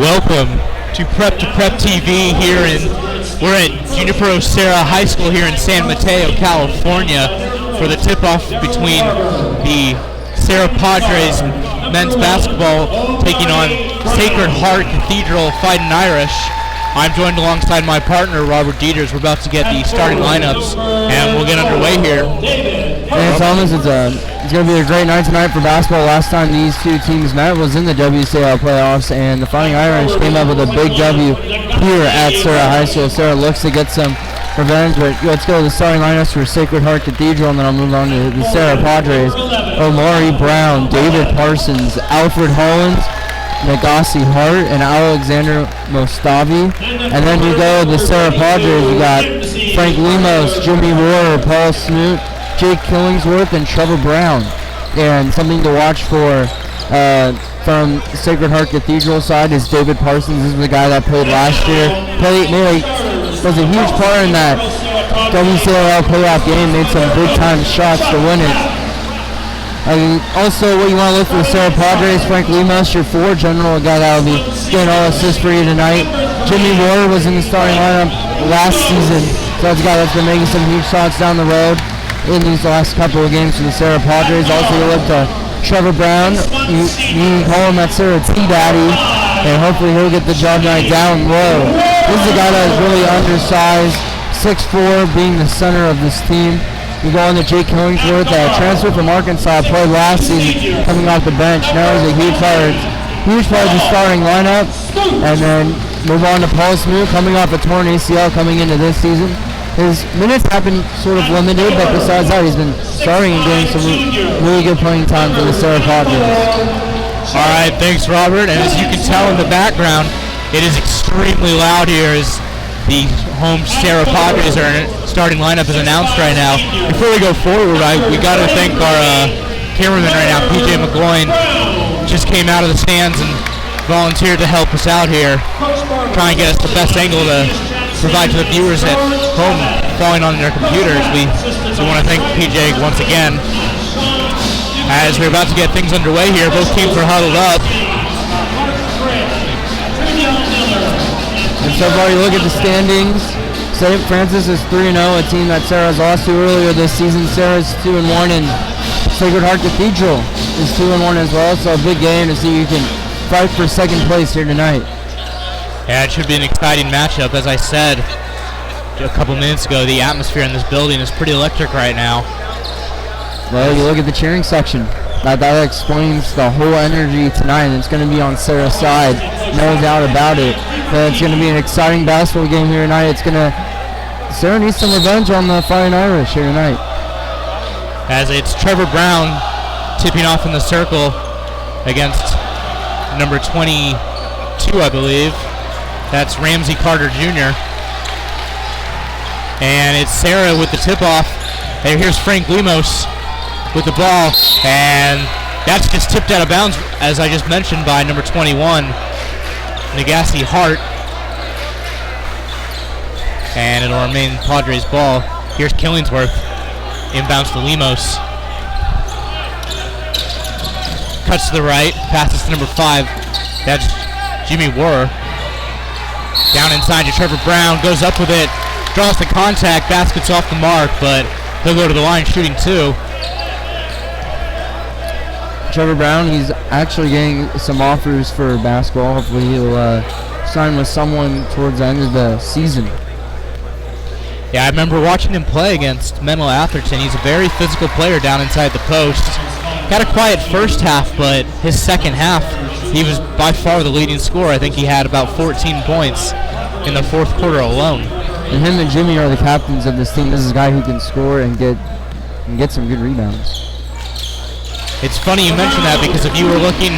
Welcome to Prep TV here we're at Junipero Serra High School here in San Mateo, California for the tip-off between the Serra Padres men's basketball taking on Sacred Heart Cathedral Fighting Irish. I'm joined alongside my partner, Robert Dieters. We're about to get the starting lineups, and we'll get underway here. Hey, Thomas, it's going to be a great night tonight for basketball. Last time these two teams met was in the WCAL playoffs, and the Fighting Irish came up with a big W here at Serra High School. Serra looks to get some revenge, but let's go to the starting lineups for Sacred Heart Cathedral, and then I'll move on to the Serra Padres. Omari Brown, David Parsons, Alfred Hollins, Nagassi Hart, and Alexander Mostavi. And then you go to the Serra Padres, you got Frank Lemos, Jimmy Warner, Paul Smoot, Jake Killingsworth, and Trevor Brown. And something to watch for from Sacred Heart Cathedral side is David Parsons. This is the guy that played last year. Was a huge part in that WCAL playoff game, made some big time shots to win it. Also, what you want to look for the Serra Padres, Frank Lemos, your forward general, a guy that will be getting all assists for you tonight. Jimmy Warner was in the starting lineup last season, so that's a guy that's been making some huge shots down the road in these last couple of games for the Serra Padres. Also, you look to Trevor Brown. You can call him that Serra T-Daddy, and hopefully he'll get the job tonight down low. This is a guy that is really undersized, 6'4", being the center of this team. You go on to Jake Killingsworth, transfer from Arkansas, played last season, coming off the bench. Now he's a huge part of the starting lineup. And then move on to Paul Smoot, coming off a torn ACL coming into this season. His minutes have been sort of limited, but besides that, he's been starting and getting some really good playing time for the Serra Padres. All right, thanks, Robert. And as you can tell in the background, it is extremely loud here as the home Serra Padres starting lineup is announced right now. Before we go forward, we got to thank our cameraman right now, PJ McGloin. Just came out of the stands and volunteered to help us out here, try and get us the best angle to provide to the viewers at home following on their computers. So want to thank PJ once again. As we're about to get things underway here, both teams are huddled up. And so far, you look at the standings. St. Francis is 3-0, a team that Serra's lost to earlier this season. Serra's 2-1, and Sacred Heart Cathedral is 2-1 as well. So a big game to see who can fight for second place here tonight. Yeah, it should be an exciting matchup. As I said a couple minutes ago, the atmosphere in this building is pretty electric right now. Well, you look at the cheering section. That explains the whole energy tonight, and it's going to be on Serra's side, no doubt about it. But it's going to be an exciting basketball game here tonight. Serra needs some revenge on the Fighting Irish here tonight. As it's Trevor Brown tipping off in the circle against number 22, I believe. That's Ramsey Carter Jr. And it's Serra with the tip-off. And here's Frank Lemos with the ball, and that's just tipped out of bounds, as I just mentioned, by number 21, Nagassi Hart. And it'll remain Padres ball. Here's Killingsworth, inbounds to Lemos. Cuts to the right, passes to number 5. That's Jimmy Warner. Down inside to Trevor Brown, goes up with it, draws the contact, basket's off the mark, but he'll go to the line shooting 2. Trevor Brown, he's actually getting some offers for basketball. Hopefully he'll sign with someone towards the end of the season. Yeah, I remember watching him play against Menlo Atherton. He's a very physical player down inside the post. Got a quiet first half, but his second half, he was by far the leading scorer. I think he had about 14 points in the fourth quarter alone. And him and Jimmy are the captains of this team. This is a guy who can score and get some good rebounds. It's funny you mention that, because if you were watching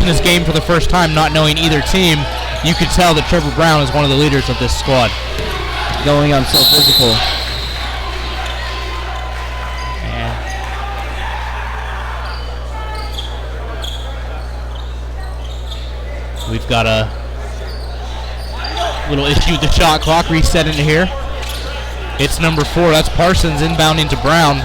this game for the first time, not knowing either team, you could tell that Trevor Brown is one of the leaders of this squad. Going on so physical. Yeah. We've got a little issue with the shot clock reset into here. It's number 4, that's Parsons, inbounding to Brown.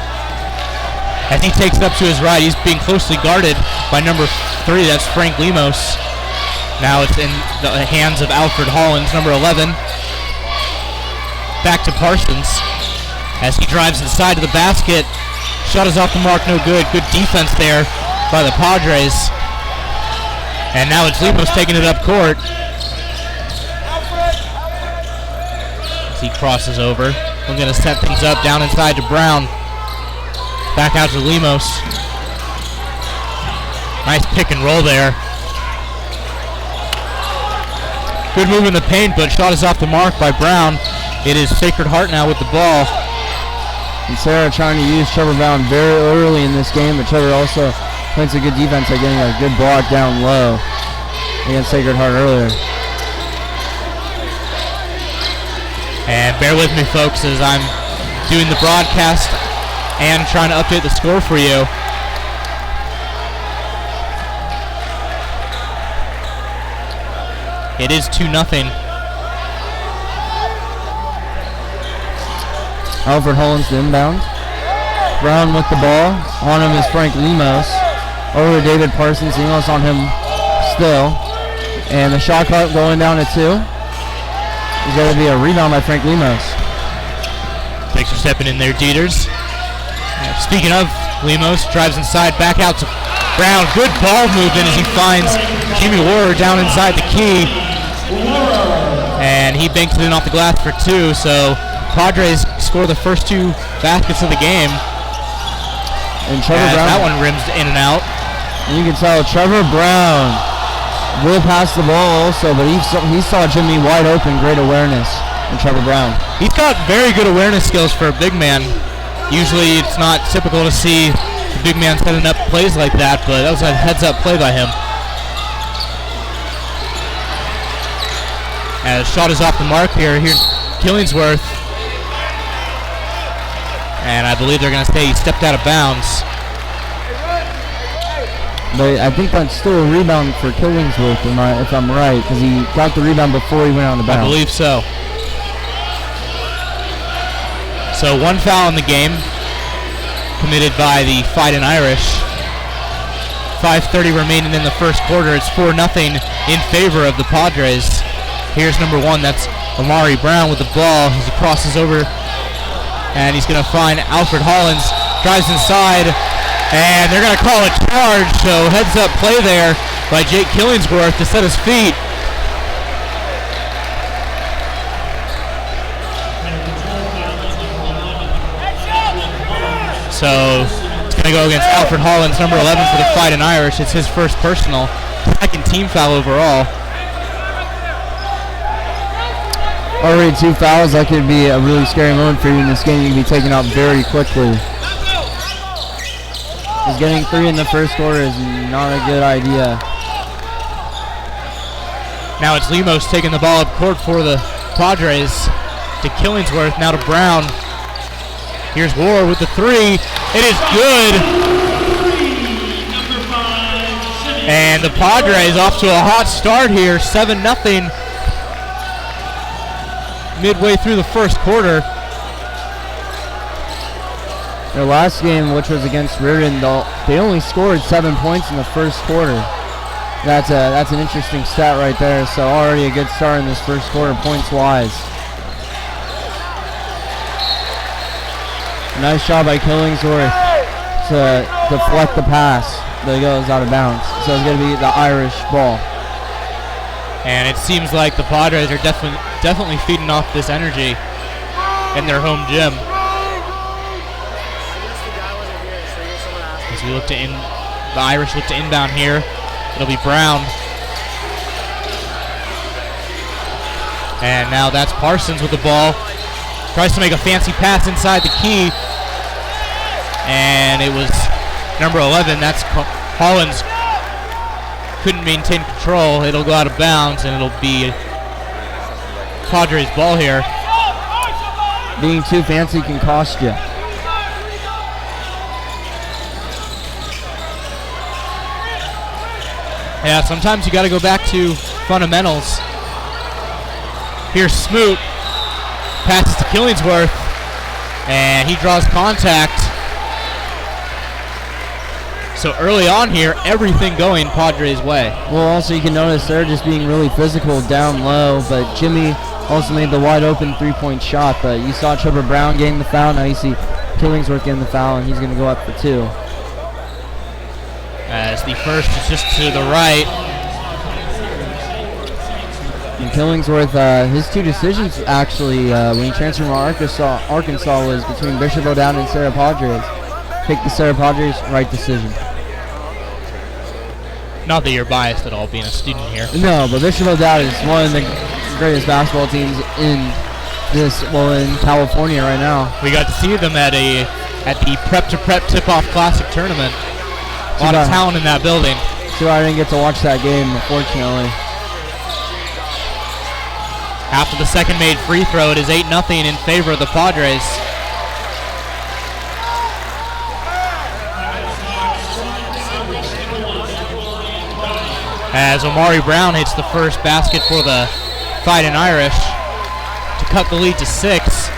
As he takes it up to his right, he's being closely guarded by number 3, that's Frank Lemos. Now it's in the hands of Alfred Hollins, number 11. Back to Parsons as he drives inside to the basket. Shot is off the mark, no good. Good defense there by the Padres. And now it's Lemos taking it up court. As he crosses over. We're going to set things up down inside to Brown. Back out to Lemos. Nice pick and roll there. Good move in the paint, but shot is off the mark by Brown. It is Sacred Heart now with the ball. And Serra trying to use Trevor Brown very early in this game, but Trevor also plays a good defense by getting a good block down low against Sacred Heart earlier. And bear with me, folks, as I'm doing the broadcast and trying to update the score for you. It is 2-0. Alfred Hollins to inbound. Brown with the ball. On him is Frank Lemos. Over to David Parsons. Lemos on him still. And the shot clock going down to 2. There's going to be a rebound by Frank Lemos. Thanks for stepping in there, Dieters. Speaking of, Lemos drives inside, back out to Brown. Good ball movement as he finds Jimmy Warrer down inside the key. And he banks it in off the glass for 2, so Padres score the first 2 baskets of the game. And Trevor Brown, that one rims in and out. And you can tell Trevor Brown will pass the ball also, but he saw Jimmy wide open. Great awareness from Trevor Brown. He's got very good awareness skills for a big man. Usually it's not typical to see the big man setting up plays like that, but that was a heads-up play by him. As shot is off the mark here. Here's Killingsworth. And I believe they're going to say he stepped out of bounds. But I think that's still a rebound for Killingsworth, if I'm right, because he got the rebound before he went on the bounce. I believe so. So 1 foul in the game, committed by the Fightin' Irish. 5:30 remaining in the first quarter. It's 4-0 in favor of the Padres. Here's number 1, that's Amari Brown with the ball as he crosses over. And he's going to find Alfred Hollins, drives inside, and they're going to call a charge. So heads-up play there by Jake Killingsworth to set his feet. So it's going to go against Alfred Hollins, number 11 for the Fightin' Irish. It's his first personal, second team foul overall. Already 2 fouls. That could be a really scary moment for you in this game. You can be taken out very quickly. Because getting 3 in the first quarter is not a good idea. Now it's Lemos taking the ball up court for the Padres to Killingsworth. Now to Brown. Here's War with the 3. It is good. And the Padres off to a hot start here. 7-0. Midway through the first quarter. Their last game, which was against Reardon, they only scored 7 points in the first quarter. That's an interesting stat right there. So already a good start in this first quarter, points-wise. Nice job by Killingsworth to deflect the pass that goes out of bounds. So it's going to be the Irish ball. And it seems like the Padres are definitely feeding off this energy in their home gym. As we look to the Irish look to inbound here. It'll be Brown. And now that's Parsons with the ball. Tries to make a fancy pass inside the key. And it was number 11, that's Hollins. Couldn't maintain control. It'll go out of bounds, and it'll be Padres' ball here. Being too fancy can cost you. Yeah, sometimes you got to go back to fundamentals. Here's Smoot. Passes to Killingsworth, and he draws contact. So early on here, everything going Padres' way. Well, also you can notice they're just being really physical down low, but Jimmy also made the wide open three-point shot. But you saw Trevor Brown getting the foul. Now you see Killingsworth getting the foul, and he's going to go up for 2. As the first is just to the right. And Killingsworth, his 2 decisions actually, when he transferred from Arkansas was between Bishop O'Dowd and Serra Padres. Pick the Serra Padres, right decision. Not that you're biased at all being a student here. No, but Bishop O'Dowd is one of the greatest basketball teams in California right now. We got to see them at the Prep to Prep Tip-Off Classic tournament. A lot of talent in that building. So I didn't get to watch that game, unfortunately. After the second made free throw, it is 8-0 in favor of the Padres. As Omari Brown hits the first basket for the Fighting Irish to cut the lead to 6.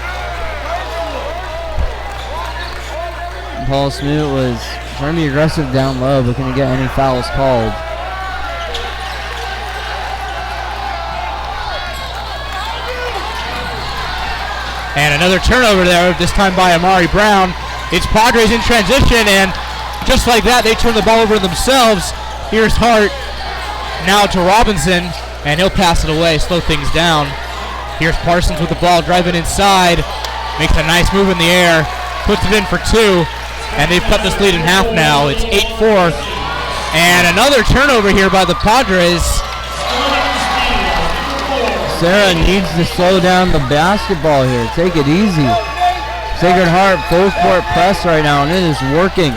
Paul Smoot was trying to be aggressive down low, but couldn't get any fouls called. And another turnover there, this time by Omari Brown. It's Padres in transition, and just like that, they turn the ball over themselves. Here's Hart, now to Robinson, and he'll pass it away, slow things down. Here's Parsons with the ball, driving inside, makes a nice move in the air, puts it in for 2, and they've cut this lead in half now. It's 8-4, and another turnover here by the Padres. Serra needs to slow down the basketball here. Take it easy. Sacred Heart full court press right now, and it is working.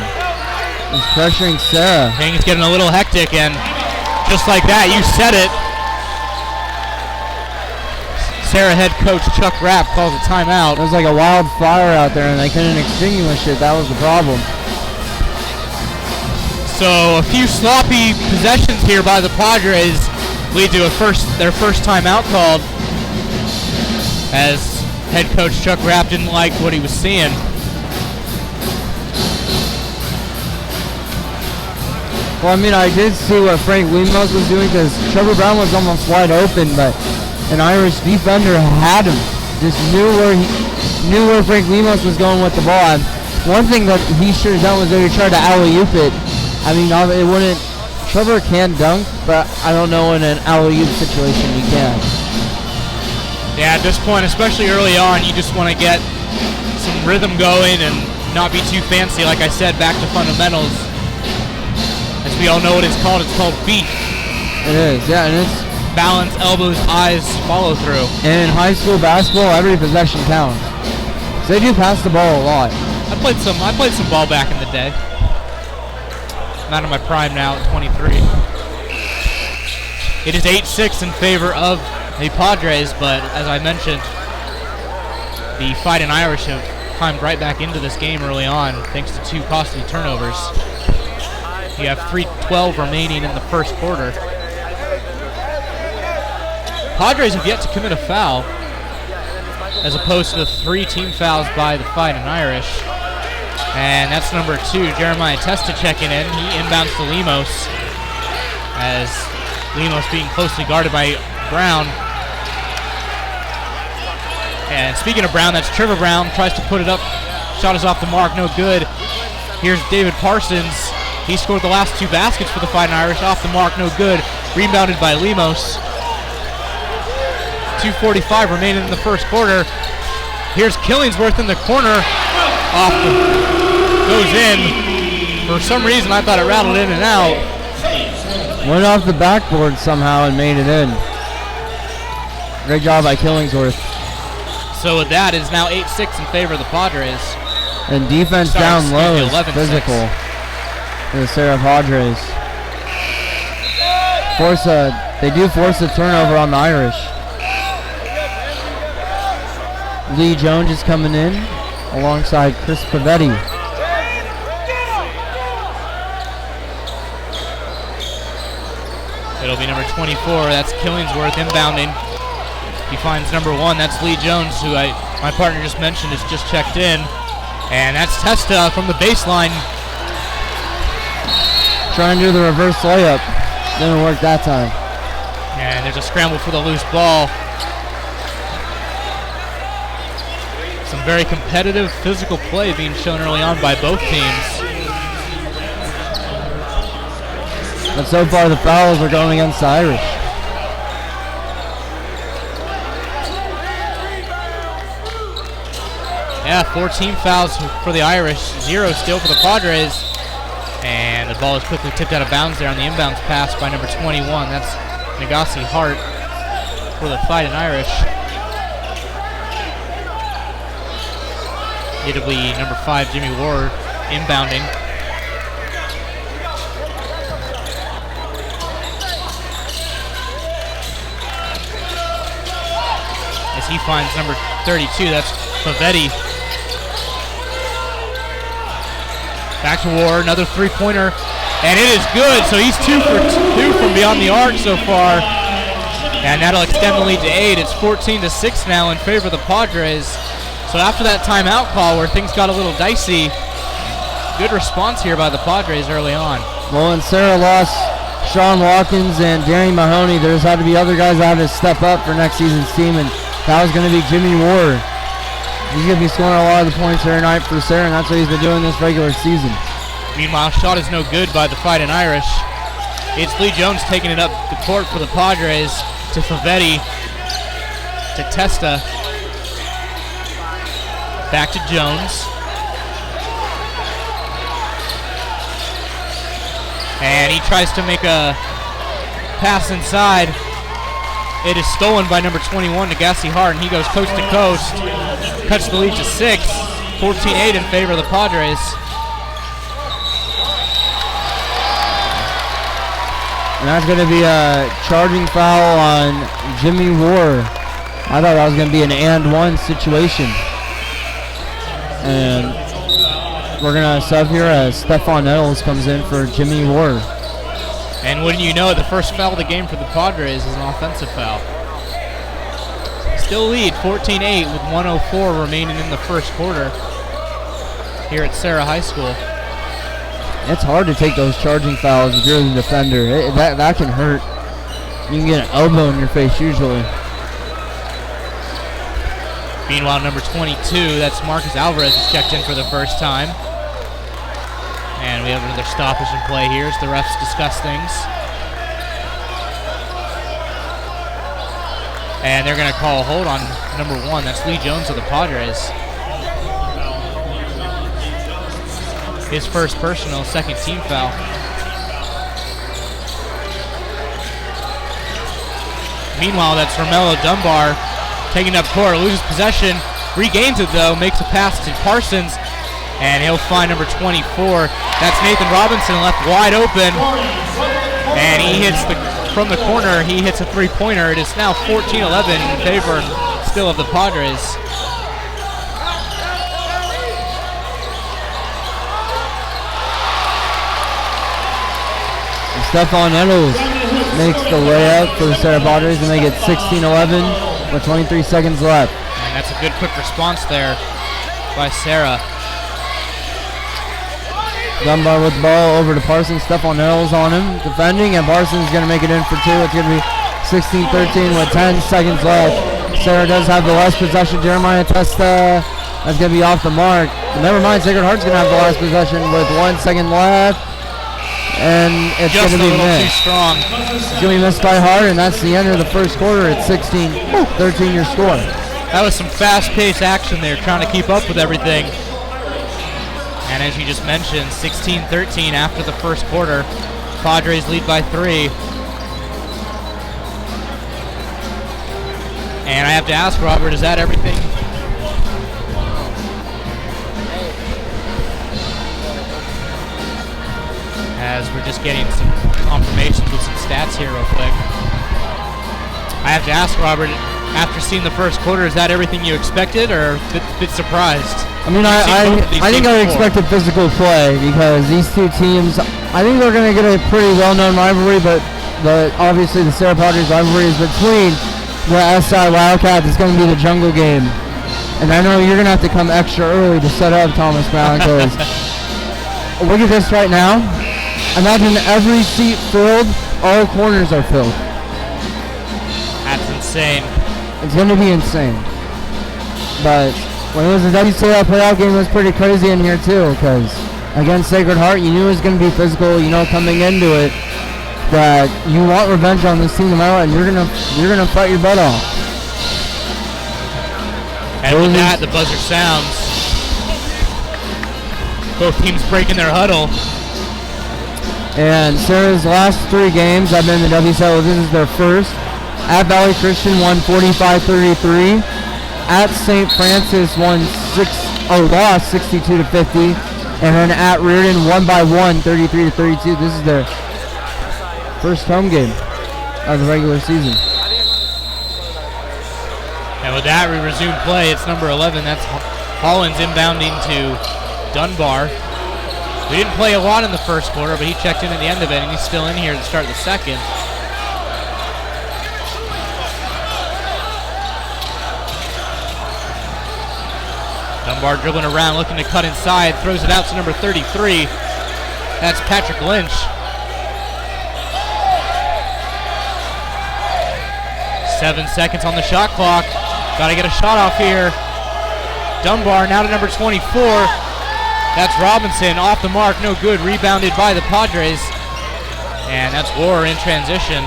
It's pressuring Serra. Things getting a little hectic, and just like that, you said it. Serra head coach Chuck Rapp calls a timeout. It was like a wildfire out there, and they couldn't extinguish it. That was the problem. So a few sloppy possessions here by the Padres lead to their first timeout called, as head coach Chuck Rapp didn't like what he was seeing. Well, I mean, I did see what Frank Lemos was doing, because Trevor Brown was almost wide open, but an Irish defender had him. Just knew where Frank Lemos was going with the ball. And one thing that he should have done was that he tried to alley-oop it. I mean, it wouldn't. Trevor can dunk, but I don't know in an alley-oop situation he can. Yeah, at this point, especially early on, you just want to get some rhythm going and not be too fancy. Like I said, back to fundamentals. As we all know what it's called feet. It is, yeah, and it's balance, elbows, eyes, follow through. And in high school basketball, every possession counts. So they do pass the ball a lot. I played some ball back in the day. Not in my prime now at 23. It is 8-6 in favor of the Padres, but as I mentioned, the Fighting Irish have climbed right back into this game early on thanks to 2 costly turnovers. You have 3:12 remaining in the first quarter. Padres have yet to commit a foul, as opposed to the 3 team fouls by the Fighting Irish. And that's number 2, Jeremiah Testa checking in. He inbounds to Lemos, as Lemos being closely guarded by Brown. And speaking of Brown, that's Trevor Brown, tries to put it up. Shot is off the mark, no good. Here's David Parsons. He scored the last 2 baskets for the Fighting Irish, off the mark, no good. Rebounded by Lemos. 2:45 remaining in the first quarter. Here's Killingsworth in the corner. Goes in. For some reason, I thought it rattled in and out. Went off the backboard somehow and made it in. Great job by Killingsworth. So with that, it is now 8-6 in favor of the Padres. And defense down low is physical for the Serra Padres. They do force a turnover on the Irish. Lee Jones is coming in alongside Chris Pavetti. It'll be number 24. That's Killingsworth inbounding. He finds number 1. That's Lee Jones, who my partner just mentioned is just checked in. And that's Testa from the baseline. trying to do the reverse layup. Didn't work that time. And there's a scramble for the loose ball. Some very competitive physical play being shown early on by both teams. But so far the fouls are going against the Irish. Yeah, 14 fouls for the Irish, 0 still for the Padres. And the ball is quickly tipped out of bounds there on the inbounds pass by number 21. That's Sacred Heart for the Fighting Irish. It'll be number 5, Jimmy Ward, inbounding. As he finds number 32, that's Pavetti. Back to Ward, another three-pointer, and it is good. So he's 2 for 2 from beyond the arc so far. And that'll extend the lead to 8. It's 14-6 now in favor of the Padres. So after that timeout call where things got a little dicey, good response here by the Padres early on. Well, and Serra lost Sean Watkins and Danny Mahoney. There's had to be other guys that had to step up for next season's team, and that was going to be Jimmy Ward. He's going to be scoring a lot of the points every night for Serra, and that's what he's been doing this regular season. Meanwhile, shot is no good by the Fighting Irish. It's Lee Jones taking it up the court for the Padres to Favetti, to Testa, back to Jones. And he tries to make a pass inside. It is stolen by number 21, Sacred Heart, and he goes coast to coast. Cuts the lead to 6, 14-8 in favor of the Padres. And that's going to be a charging foul on Jimmy Ward. I thought that was going to be an and one situation. And we're going to sub here as Stephon Nettles comes in for Jimmy Ward. And wouldn't you know it, the first foul of the game for the Padres is an offensive foul. Still lead 14-8 with 1:04 remaining in the first quarter here at Serra High School. It's hard to take those charging fouls if you're the defender. That can hurt. You can get an elbow in your face usually. Meanwhile, number 22, that's Marcus Alvarez, is checked in for the first time. And we have another stoppage in play here as the refs discuss things. And they're going to call a hold on number 1. That's Lee Jones of the Padres. His first personal, second team foul. Meanwhile, that's Romello Dunbar taking up court, loses possession, regains it though, makes a pass to Parsons, and he'll find number 24. That's Nathan Robinson left wide open, and he hits from the corner, he hits a three-pointer. It is now 14-11 in favor still of the Padres. Stephon Nettles makes the layup for the Serra Padres to make it 16-11 with 23 seconds left. And that's a good quick response there by Serra. Dunbar with the ball over to Parsons. Stephon Nettles on him, defending, and Parsons going to make it in for 2. It's going to be 16-13 with 10 seconds left. Serra does have the last possession. Jeremiah Testa, that's going to be off the mark. But never mind, Sacred Heart's going to have the last possession with 1 second left. And it's going to be missed. Too strong. It's going to be missed by Hart, and that's the end of the first quarter. It's 16-13 your score. That was some fast-paced action there, trying to keep up with everything. And as you just mentioned, 16-13 after the first quarter. Padres lead by 3. And I have to ask, Robert, is that everything? As we're just getting some confirmations with some stats here real quick. I have to ask, Robert, after seeing the first quarter, is that everything you expected, or a bit surprised? I mean, I think I expected physical play because these two teams, I think they're going to get a pretty well-known rivalry, but obviously the Serra Padres rivalry is between the SI Wildcats. It's going to be the jungle game. And I know you're going to have to come extra early to set up, Thomas Brown, because look at this right now. Imagine every seat filled, all corners are filled. That's insane. It's going to be insane. But when it was a WCAL playoff game, it was pretty crazy in here too, because against Sacred Heart, you knew it was going to be physical, coming into it, that you want revenge on this team no matter what, and you're gonna fight your butt off. And with that, the buzzer sounds. Both teams breaking their huddle. And Serra's last 3 games have been in the WCAL. This is their first. At Valley Christian won 45-33. At St. Francis lost 62-50. And then at Reardon won by 33-32. This is their first home game of the regular season. And with that, we resume play. It's number 11. That's Hollins inbounding to Dunbar. We didn't play a lot in the first quarter, but he checked in at the end of it, and he's still in here to start the second. Dunbar dribbling around, looking to cut inside, throws it out to number 33. That's Patrick Lynch. 7 seconds on the shot clock. Got to get a shot off here. Dunbar now to number 24. That's Robinson off the mark, no good. Rebounded by the Padres. And that's Orr in transition.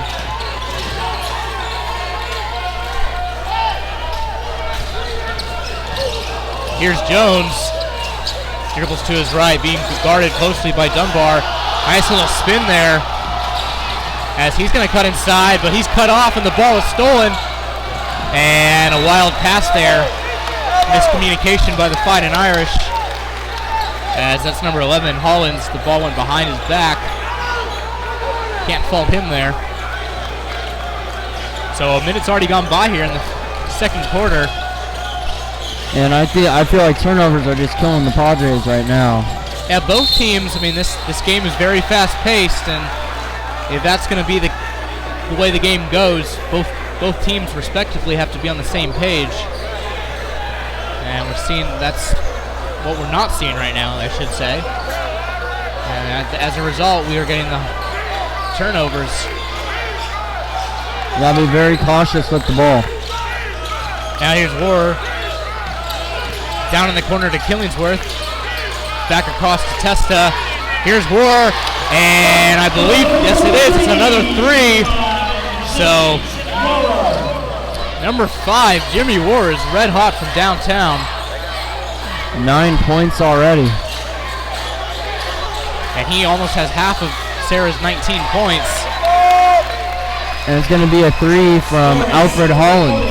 Here's Jones. Dribbles to his right, being guarded closely by Dunbar. Nice little spin there, as he's going to cut inside, but he's cut off and the ball is stolen. And a wild pass there. Miscommunication by the Fighting Irish, as that's number 11, Hollins. The ball went behind his back. Can't fault him there. So a minute's already gone by here in the second quarter. And I feel like turnovers are just killing the Padres right now. Yeah, both teams, I mean, this game is very fast-paced, and if that's going to be the way the game goes, both teams respectively have to be on the same page. And we're seeing that's what we're not seeing right now, I should say. And as a result, we are getting the turnovers. You gotta be very cautious with the ball. Now here's War. Down in the corner to Killingsworth. Back across to Testa. Here's War. And I believe, yes it is, it's another 3. So, number 5, Jimmy War, is red hot from downtown. 9 points already. And he almost has half of Serra's 19 points. And it's going to be a 3 from Alfred Hollins.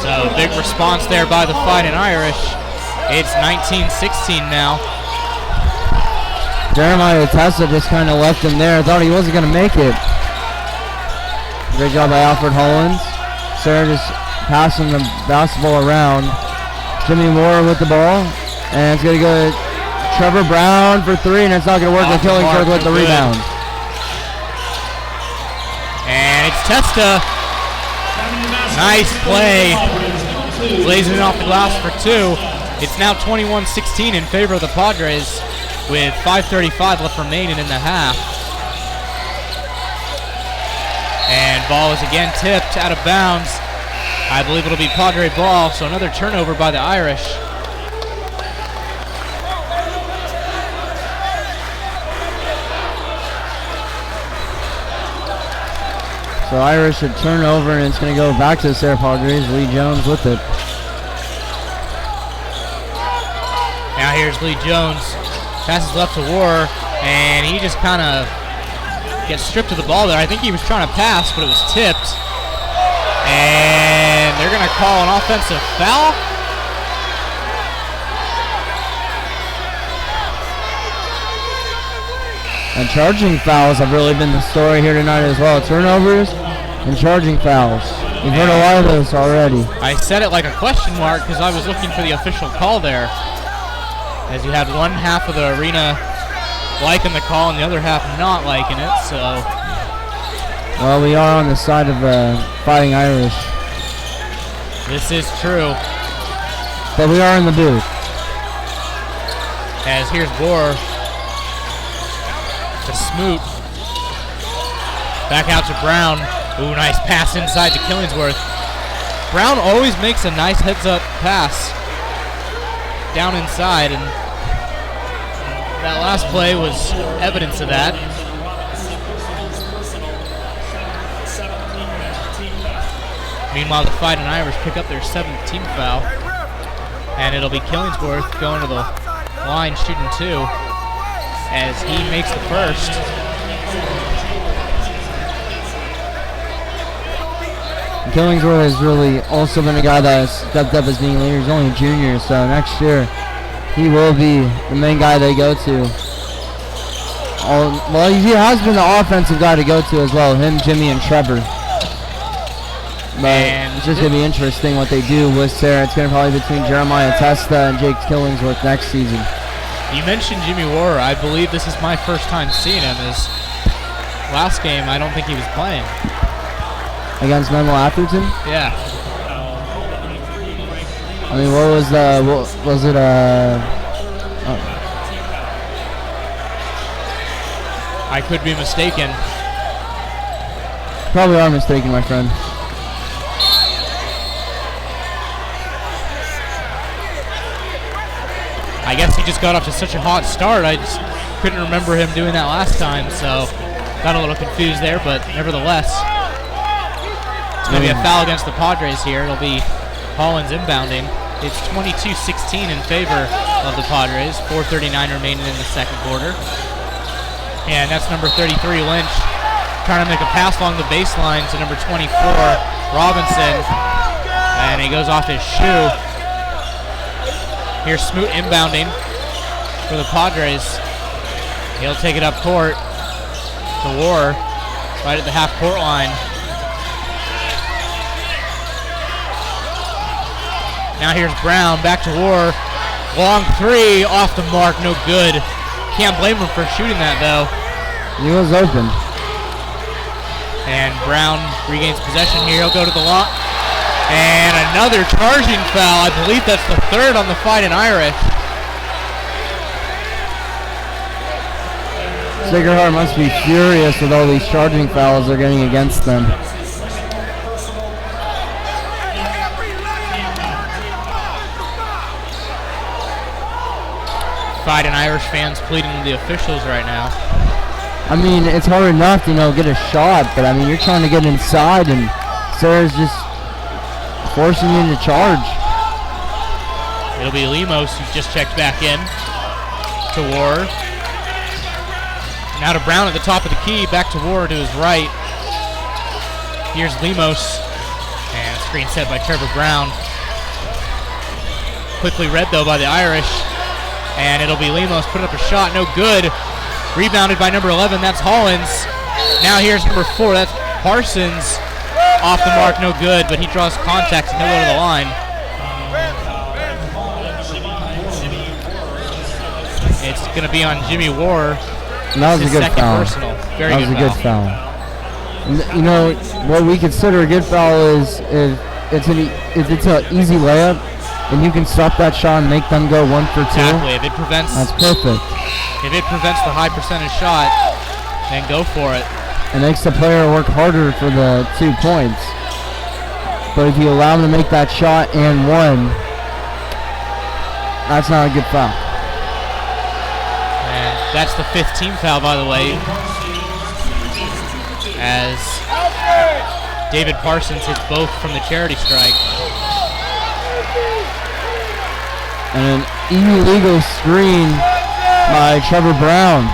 So, big response there by the Fighting Irish. It's 19-16 now. Jeremiah Tessa just kind of left him there. Thought he wasn't going to make it. Great job by Alfred Hollins. Serra just passing the basketball around. Jimmy Moore with the ball. And it's going to go to Trevor Brown for 3, and it's not going to work with Killingsworth with the rebound. And it's Testa. Nice play. Blazing it off the glass for 2. It's now 21-16 in favor of the Padres, with 5:35 left remaining in the half. And ball is again tipped out of bounds. I believe it'll be Padre ball, so another turnover by the Irish. So Irish should turn over, and it's going to go back to the Serra Padres. Lee Jones with it. Now here's Lee Jones. Passes left to War, and he just kind of gets stripped of the ball there. I think he was trying to pass, but it was tipped. And they're going to call an offensive foul. And charging fouls have really been the story here tonight as well. Turnovers and charging fouls. We've heard a lot of those already. I said it like a question mark because I was looking for the official call there, as you had one half of the arena liking the call and the other half not liking it. So, well, we are on the side of Fighting Irish. This is true. But we are in the booth. As here's Bohr to Smoot. Back out to Brown. Ooh, nice pass inside to Killingsworth. Brown always makes a nice heads-up pass down inside, and that last play was evidence of that. Meanwhile, the Fighting Irish pick up their 7th team foul, and it'll be Killingsworth going to the line shooting 2 as he makes the first. Killingsworth has really also been a guy that has stepped up as being leader. He's only a junior, so next year he will be the main guy they go to. Well, he has been the offensive guy to go to as well, him, Jimmy, and Trevor. But it's just going to be interesting what they do with Serra. It's going to probably be between Jeremiah Testa and Jake Killingsworth next season. You mentioned Jimmy Warrer. I believe this is my first time seeing him. His last game, I don't think he was playing. Against Menlo Atherton? Yeah. I mean, what was it? I could be mistaken. Probably are mistaken, my friend. I guess he just got off to such a hot start. I just couldn't remember him doing that last time, so got a little confused there, but nevertheless. It's going to be a foul against the Padres here. It'll be Hollins inbounding. It's 22-16 in favor of the Padres. 4:39 remaining in the second quarter. And that's number 33, Lynch, trying to make a pass along the baseline to number 24, Robinson. And he goes off his shoe. Here's Smoot inbounding for the Padres. He'll take it up court to War, right at the half-court line. Now here's Brown, back to War. Long 3, off the mark, no good. Can't blame him for shooting that, though. He was open. And Brown regains possession here. He'll go to the line. And another charging foul. I believe that's the 3rd on the Fighting Irish. Sacred Heart must be furious with all these charging fouls they're getting against them. Fighting Irish fans pleading with the officials right now. I mean, it's hard enough to, get a shot, but I mean, you're trying to get inside, and Sarah's just forcing you to charge. It'll be Lemos who's just checked back in to War. Now to Brown at the top of the key, back to War to his right. Here's Lemos, and screen set by Trevor Brown. Quickly read though by the Irish. And it'll be Lemos putting up a shot, no good. Rebounded by number 11, that's Hollins. Now here's number 4, that's Parsons. Off the mark, no good, but he draws contact and he'll go to the line. It's going to be on Jimmy War. That was a good foul. Personal. Very that was good a good foul. What we consider a good foul is if it's an easy layup, and you can stop that shot and make them go 1 for 2. Exactly. If it prevents, that's perfect. If it prevents the high percentage shot, then go for it. It makes the player work harder for the 2 points. But if you allow them to make that shot and 1, that's not a good foul. And that's the 5th team foul, by the way, as David Parsons hits both from the charity strike. And an illegal screen by Trevor Brown.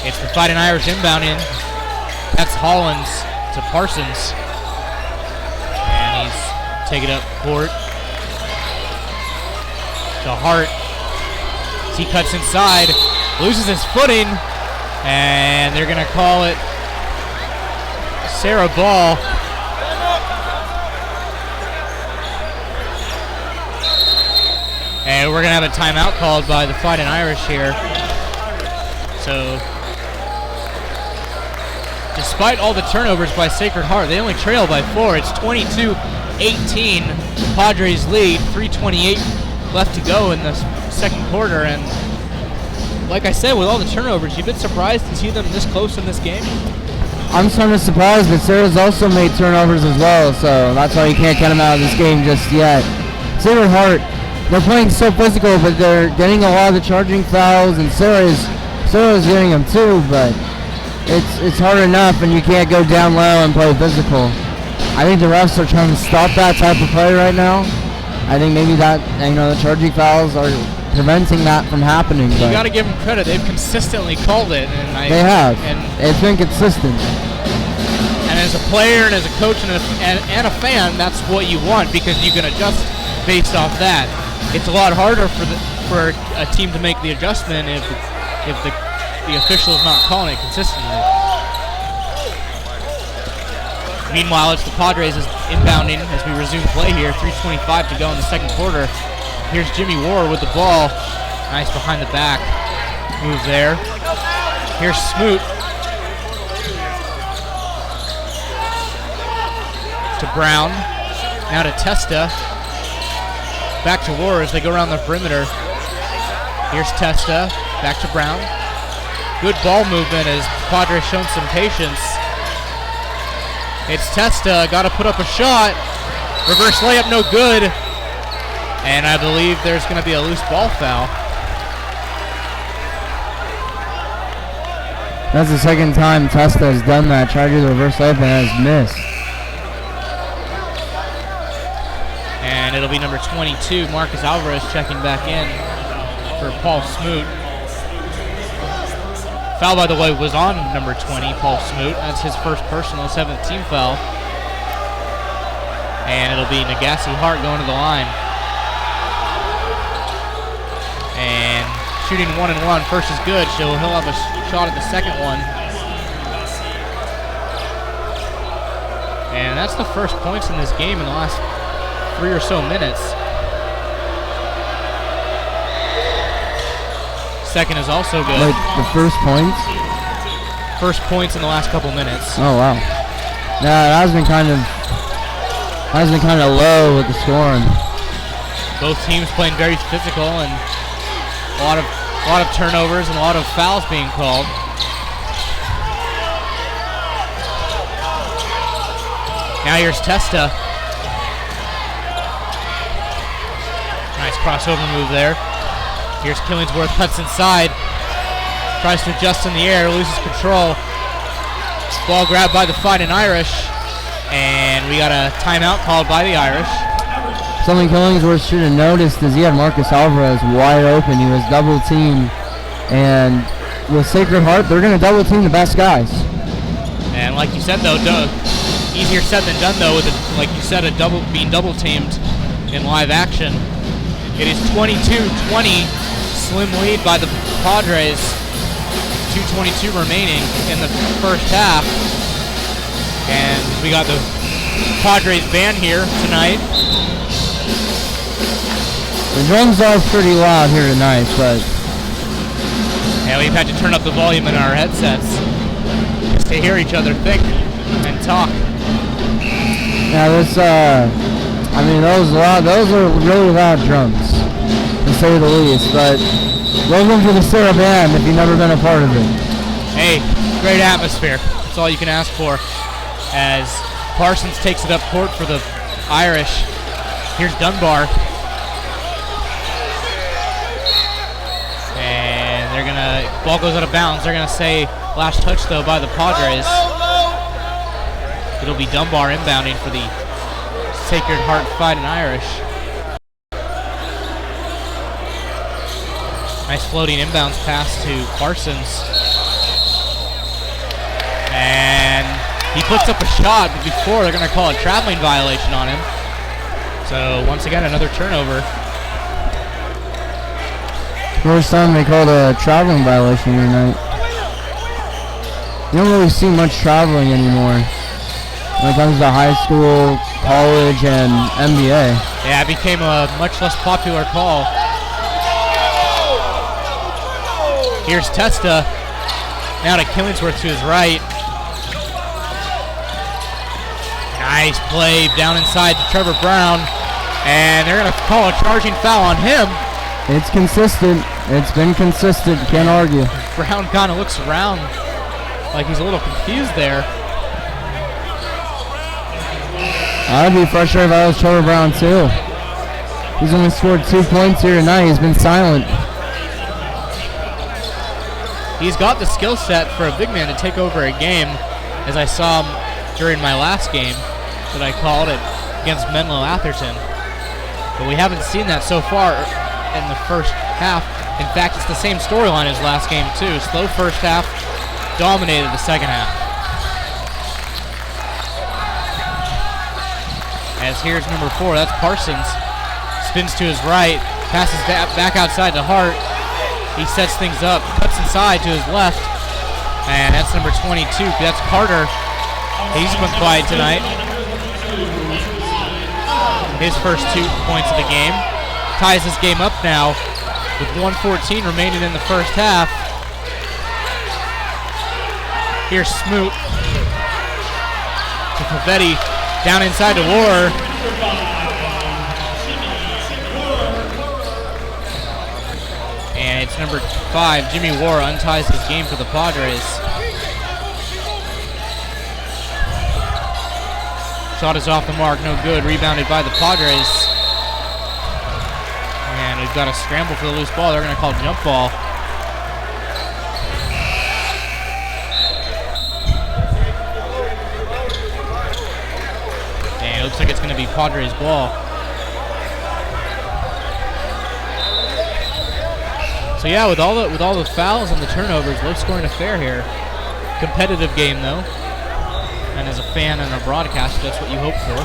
It's the Fighting Irish inbounding. That's Hollins to Parsons. And he's taking up court to Hart. He cuts inside. Loses his footing, and they're going to call it Serra ball. And we're going to have a timeout called by the Fighting Irish here. So, despite all the turnovers by Sacred Heart, they only trail by 4. It's 22-15 18. Padres lead, 3:28 left to go in the second quarter, and like I said, with all the turnovers, you've been surprised to see them this close in this game? I'm sort of surprised, but Serra's also made turnovers as well, so that's why you can't get them out of this game just yet. Sacred Heart, they're playing so physical, but they're getting a lot of the charging fouls, and Serra's getting them too, but it's hard enough, and you can't go down low and play physical. I think the refs are trying to stop that type of play right now. I think maybe that, the charging fouls are preventing that from happening. You got to give them credit; they've consistently called it, and they have. And it's been consistent. And as a player, and as a coach, and a fan, that's what you want, because you can adjust based off that. It's a lot harder for a team to make the adjustment if the official is not calling it consistently. Meanwhile, it's the Padres is inbounding as we resume play here. 3:25 to go in the second quarter. Here's Jimmy Ward with the ball. Nice behind the back move there. Here's Smoot to Brown. Now to Testa. Back to Ward as they go around the perimeter. Here's Testa. Back to Brown. Good ball movement as Padres shown some patience. It's Testa, got to put up a shot. Reverse layup, no good. And I believe there's going to be a loose ball foul. That's the second time Testa has done that. Tried to do the reverse layup and has missed. And it'll be number 22, Marcus Alvarez, checking back in for Paul Smoot. Foul, by the way, was on number 20, Paul Smoot. That's his first personal, 7th team foul. And it'll be Nagasi Hart going to the line. And shooting 1 and 1. First is good, so he'll have a shot at the second one. And that's the first points in this game in the last 3 or so minutes. Second is also good. Like the first points? First points in the last couple minutes. Oh wow. Yeah, that has been kind of low with the scoring. Both teams playing very physical and a lot of turnovers and a lot of fouls being called. Now here's Testa. Nice crossover move there. Here's Killingsworth, cuts inside, tries to adjust in the air, loses control. Ball grabbed by the Fighting Irish, and we got a timeout called by the Irish. Something Killingsworth should have noticed is he had Marcus Alvarez wide open. He was double teamed, and with Sacred Heart, they're going to double team the best guys. And like you said, though, easier said than done, though, with like you said, being double teamed in live action. It is 22-20. Slim lead by the Padres. 2:22 remaining in the first half. And we got the Padres band here tonight. The drums are pretty loud here tonight, but... Yeah, we've had to turn up the volume in our headsets just to hear each other think and talk. Yeah, those are really loud drums, to say the least, but welcome to the Serra Band if you've never been a part of it. Hey, great atmosphere. That's all you can ask for. As Parsons takes it up court for the Irish. Here's Dunbar. And they're gonna, ball goes out of bounds. They're gonna say last touch though by the Padres. It'll be Dunbar inbounding for the Sacred Heart Fighting Irish. Nice floating inbounds pass to Parsons. And he puts up a shot, but before they're going to call a traveling violation on him. So once again, another turnover. First time they called a traveling violation tonight. You don't really see much traveling anymore when it comes to high school, college, and NBA. Yeah, it became a much less popular call. Here's Testa. Now to Killingsworth to his right. Nice play down inside to Trevor Brown, and they're going to call a charging foul on him. It's consistent. It's been consistent. Can't argue. Brown kind of looks around like he's a little confused there. I'd be frustrated if I was Trevor Brown too. He's only scored 2 points here tonight. He's been silent. He's got the skill set for a big man to take over a game, as I saw him during my last game that I called it against Menlo Atherton. But we haven't seen that so far in the first half. In fact, it's the same storyline as last game too. Slow first half, dominated the second half. As here's number 4, that's Parsons. Spins to his right, passes back outside to Hart. He sets things up, cuts inside to his left, and that's number 22. That's Carter. He's been quiet tonight. His first 2 points of the game. Ties this game up now with 1:14 remaining in the first half. Here's Smoot to Pavetti, down inside to War. And it's number 5, Jimmy War, unties his game for the Padres. Shot is off the mark, no good. Rebounded by the Padres. And we've got a scramble for the loose ball. They're going to call jump ball. And it looks like it's going to be Padres ball. So yeah, with all the fouls and the turnovers, low scoring affair here. Competitive game though. And as a fan and a broadcaster, that's what you hope for.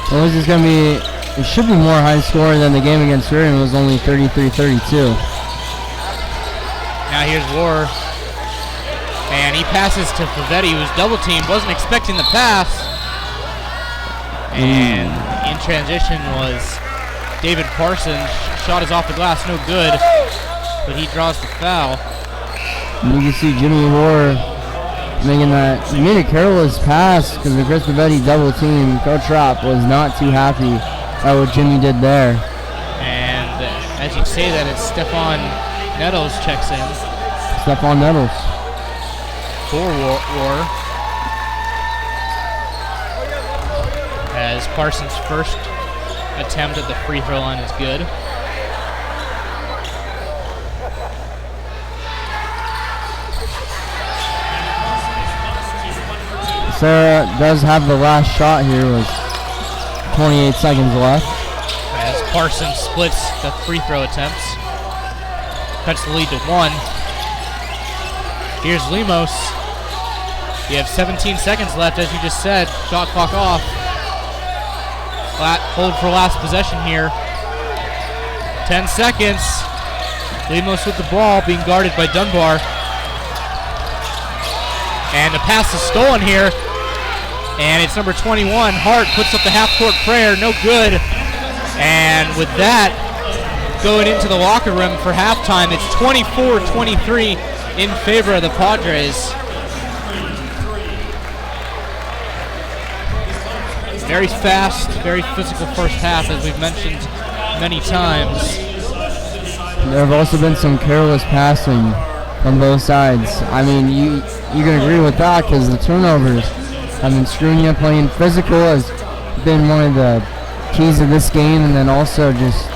Well, this is going to be, it should be more high scoring than the game against Reardon. It was only 33-32. Now here's War. And he passes to Pavetti, who's double teamed, wasn't expecting the pass. And in transition was David Parsons. Shot is off the glass, no good. But he draws the foul. And you can see Jimmy War making that. He made a careless pass because the Chris Pavetti double team. Coach Rapp was not too happy at what Jimmy did there. And as you say that, it's Stephon Nettles checks in. Stephon Nettles. For War. As Parsons' first attempt at the free throw line is good. Serra does have the last shot here with 28 seconds left. As Parsons splits the free throw attempts. Cuts the lead to 1. Here's Lemos. You have 17 seconds left, as you just said. Shot clock off. Hold for last possession here. 10 seconds. Lemos with the ball, being guarded by Dunbar. And the pass is stolen here. And it's number 21. Hart puts up the half-court prayer. No good. And with that, going into the locker room for halftime, it's 24-23 in favor of the Padres. Very fast, very physical first half, as we've mentioned many times. There have also been some careless passing on both sides. I mean, you can agree with that because the turnovers have been screwing you. Playing physical has been one of the keys of this game, and then also just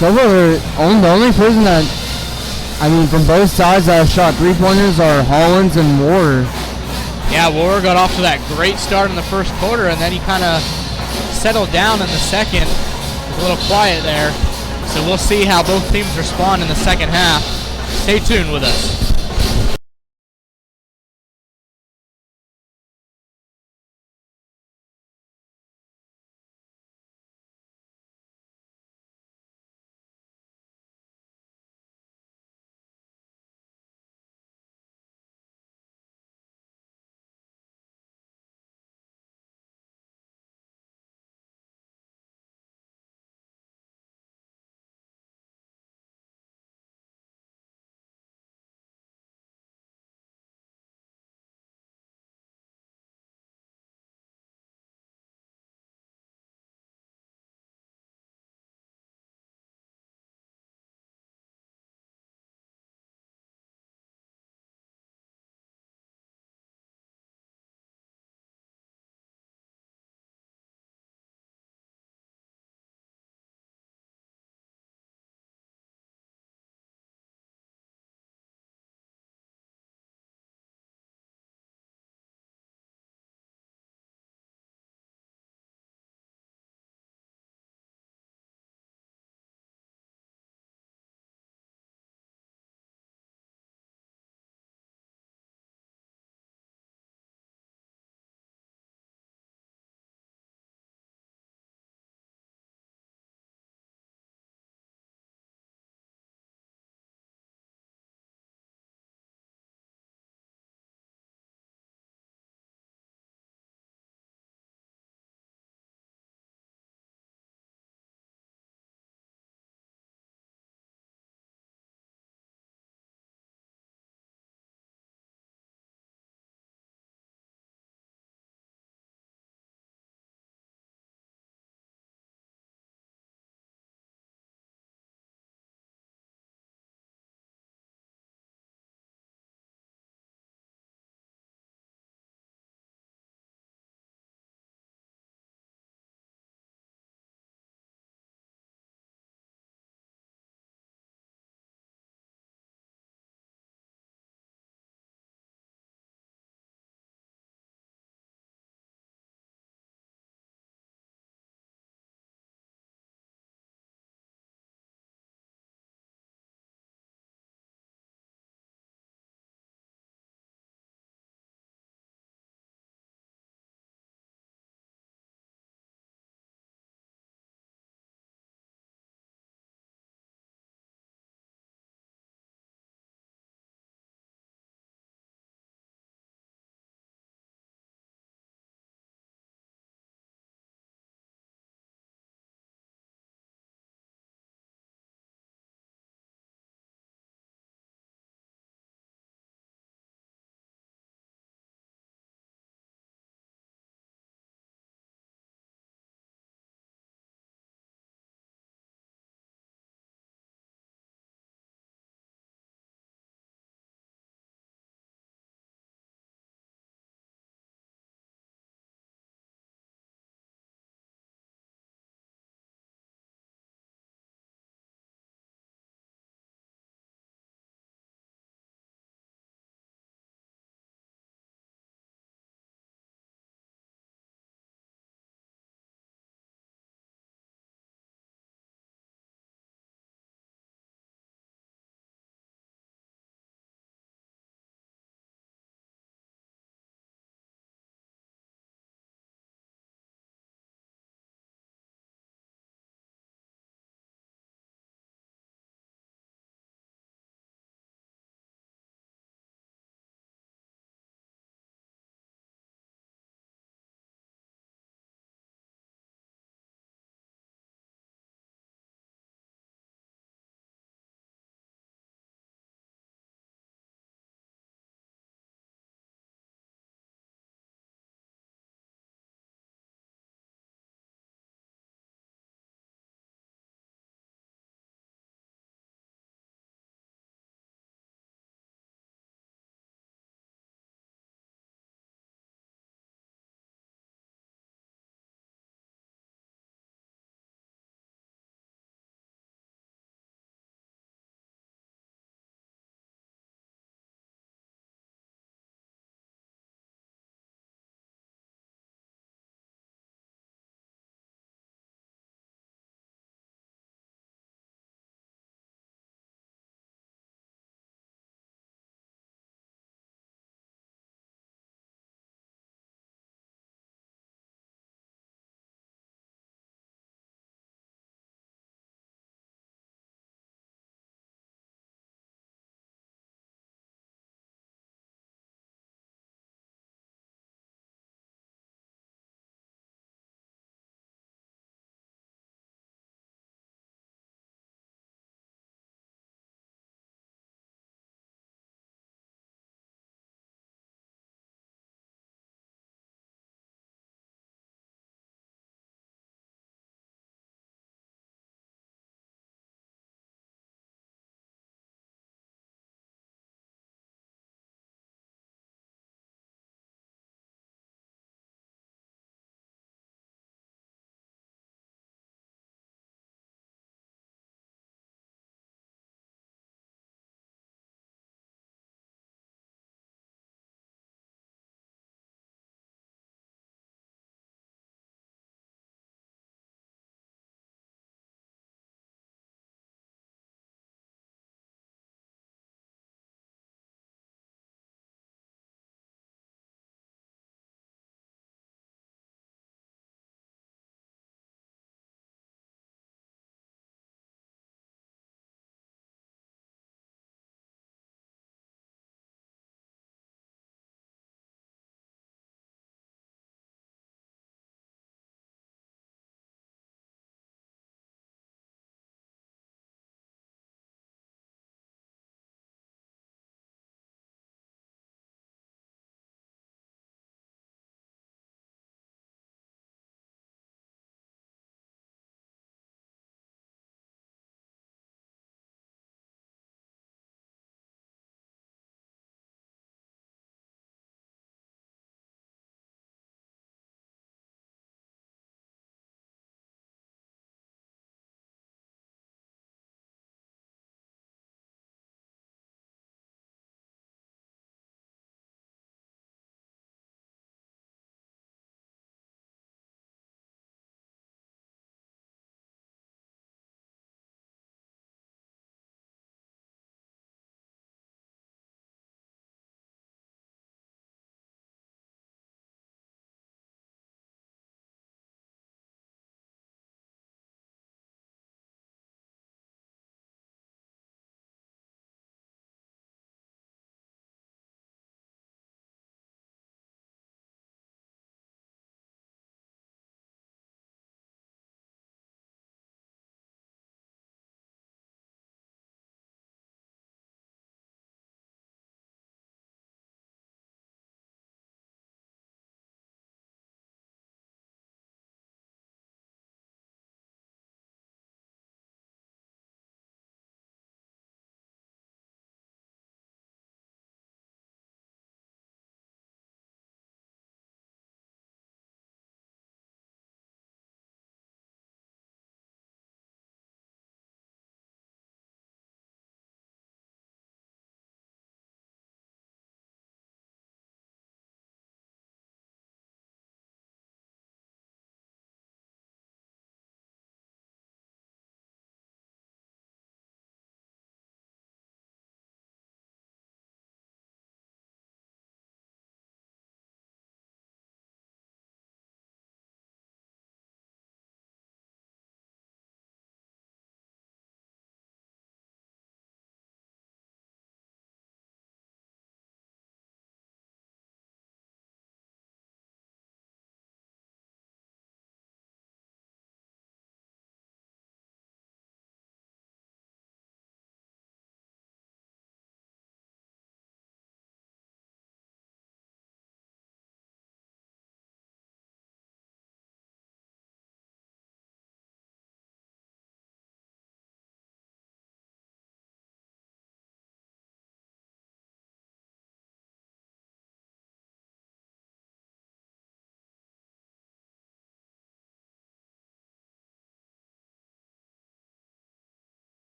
the only person that, I mean, from both sides that have shot 3-pointers are Hollins and Ward. Yeah, War got off to that great start in the first quarter, and then he kind of settled down in the second. It was a little quiet there. So we'll see how both teams respond in the second half. Stay tuned with us.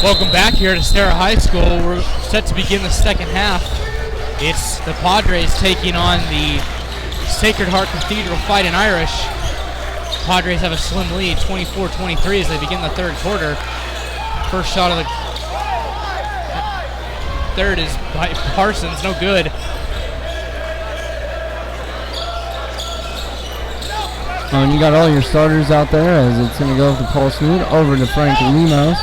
Welcome back here to Serra High School. We're set to begin the second half. It's the Padres taking on the Sacred Heart Cathedral Fighting Irish. Padres have a slim lead, 24-23, as they begin the third quarter. First shot of the third is by Parsons, no good. And you got all your starters out there as it's going to go to Paul Smoot, over to Frank Lemos,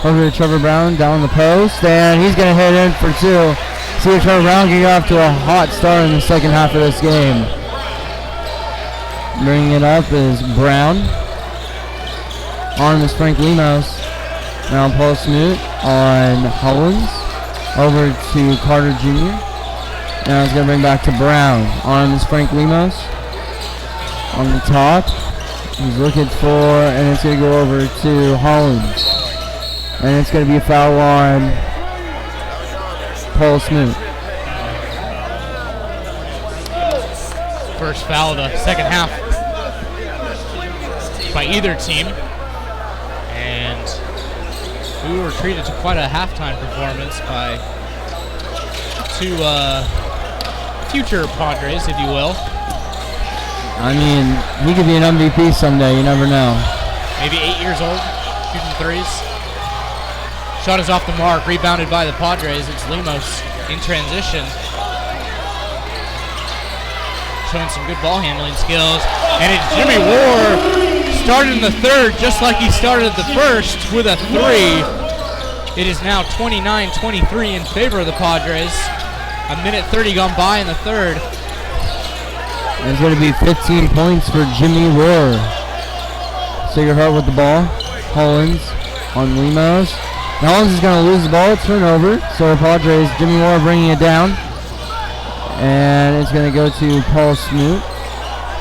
over to Trevor Brown, down the post, and he's going to hit in for two. See if Trevor Brown can get off to a hot start in the second half of this game. Bringing it up is Brown. On is Frank Lemos. Now Paul Smoot on Hollins. Over to Carter Jr. Now he's going to bring back to Brown. On is Frank Lemos. On the top. He's looking for, and it's going to go over to Hollins. And it's going to be a foul on Paul Smoot. First foul of the second half by either team. And we were treated to quite a halftime performance by two future Padres, if you will. I mean, he could be an MVP someday, you never know. Maybe 8 years old, shooting threes. Shot is off the mark, rebounded by the Padres. It's Lemos in transition. Showing some good ball handling skills. And it's Jimmy Ward, started in the third just like he started the first with a three. It is now 29-23 in favor of the Padres. A minute 30 gone by in the third. It's going to be 15 points for Jimmy Ward. Sacred Heart with the ball. Hollins on Lemos. Now Hollins is going to lose the ball. Turnover. So the Padres, Jimmy Ward bringing it down. And it's going to go to Paul Smoot.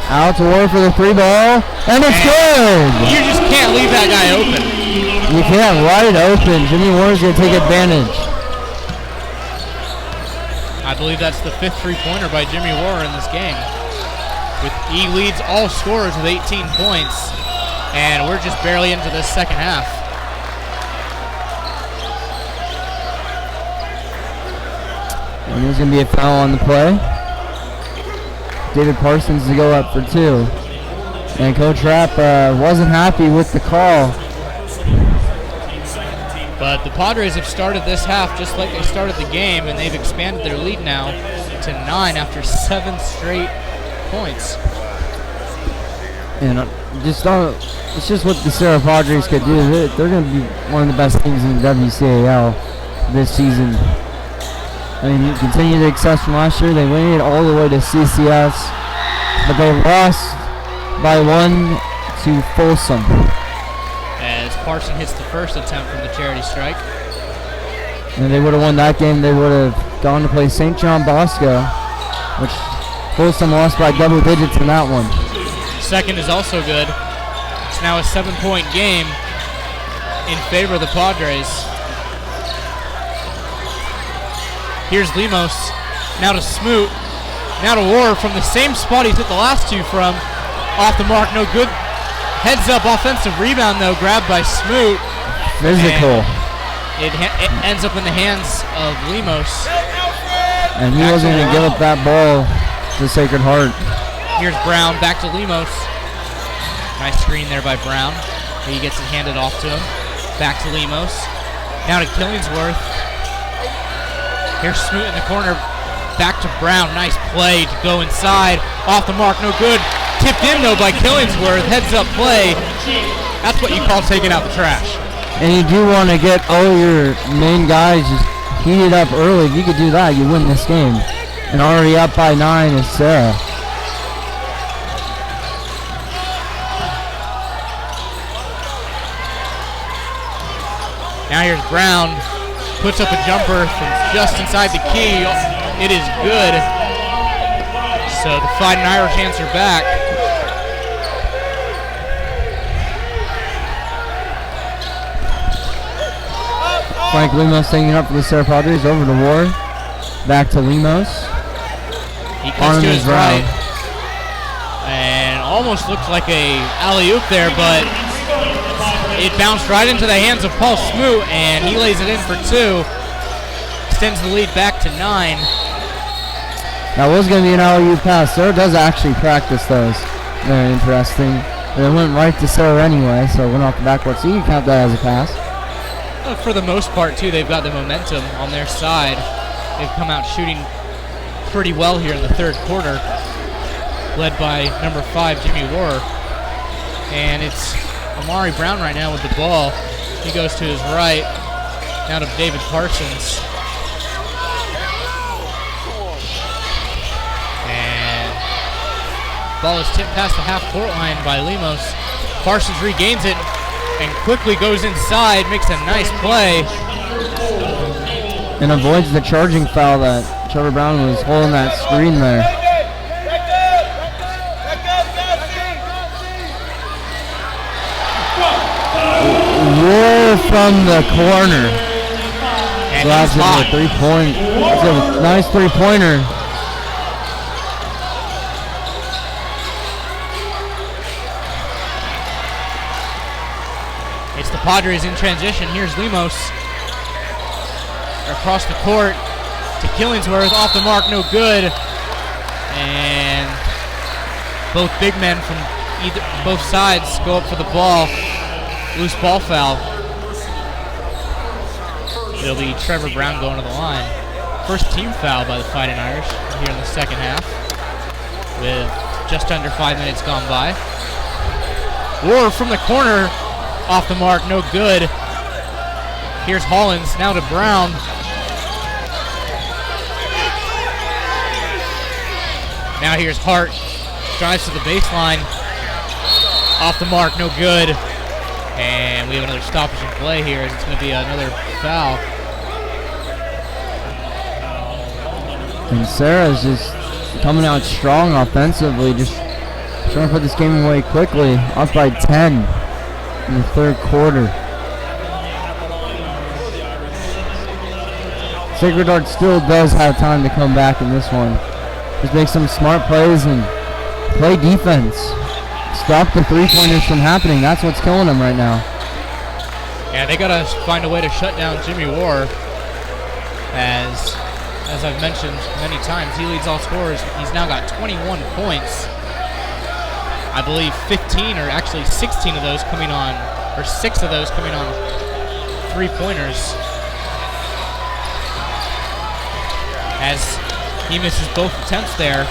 Out to Ward for the three ball. And it's good! You just can't leave that guy open. You can't, wide open. Jimmy Ward's going to take advantage. I believe that's the fifth three-pointer by Jimmy Ward in this game. He leads all scorers with 18 points. And we're just barely into this second half. And there's going to be a foul on the play. David Parsons to go up for two. And Coach Rapp wasn't happy with the call. But the Padres have started this half just like they started the game, and they've expanded their lead now to 9 after 7 straight points. And it's just what the Serra Padres could do. They're going to be one of the best teams in the WCAL this season. I mean, you continue the success from last year. They went all the way to CCS, but they lost by 1 to Folsom. As Parson hits the first attempt from the charity strike. And they would have won that game. They would have gone to play St. John Bosco, which Folsom lost by double digits in that one. Second is also good. It's now a 7-point game in favor of the Padres. Here's Lemos, now to Smoot, now to Ward from the same spot he's hit the last two from. Off the mark, no good. Heads up offensive rebound though, grabbed by Smoot. Physical. It ends up in the hands of Lemos. And he wasn't going to give up that ball to Sacred Heart. Here's Brown, back to Lemos. Nice screen there by Brown. He gets it handed off to him. Back to Lemos. Now to Killingsworth. Here's Smoot in the corner. Back to Brown. Nice play to go inside. Off the mark, no good. Tipped in though by Killingsworth. Heads up play. That's what you call taking out the trash. And you do want to get all your main guys just heated up early. If you could do that, you win this game. And already up by 9 is Serra. Now here's Brown. Puts up a jumper from just inside the key. It is good. So the Fighting Irish answer back. Frank Lemos taking up for the Serra Padres, over to Ward. Back to Lemos. He comes to his right. And almost looked like a alley-oop there, but It bounced right into the hands of Paul Smoot, and he lays it in for 2. Extends the lead back to 9. That was going to be an alley-oop pass. Sarah does actually practice those. Very interesting. And it went right to Sarah anyway, so it went off the backboard. So you can count that as a pass. For the most part, too, they've got the momentum on their side. They've come out shooting pretty well here in the third quarter, led by number 5, Jimmy Warr. And it's Amari Brown right now with the ball. He goes to his right, now to David Parsons. And ball is tipped past the half-court line by Lemos. Parsons regains it and quickly goes inside, makes a nice play. And avoids the charging foul that Trevor Brown was holding that screen there. Roll from the corner. And so that's a 3-point. That's a nice 3-pointer. It's the Padres in transition. Here's Lemos. Across the court to Killingsworth. Off the mark, no good. And both big men from both sides go up for the ball. Loose ball foul. It'll be Trevor Brown going to the line. First team foul by the Fighting Irish here in the second half, with just under 5 minutes gone by. Warr from the corner, off the mark, no good. Here's Hollins, now to Brown. Now here's Hart, drives to the baseline, off the mark, no good. And we have another stoppage in play here, as it's going to be another foul. And Sarah's just coming out strong offensively, just trying to put this game away quickly, up by 10 in the third quarter. Sacred Heart still does have time to come back in this one. Just make some smart plays and play defense. Stop the three-pointers from happening. That's what's killing them right now. Yeah, they got to find a way to shut down Jimmy Warr. As I've mentioned many times, he leads all scorers. He's now got 21 points. I believe 15, or actually 16 of those coming on, or 6 of those coming on three-pointers. As he misses both attempts there.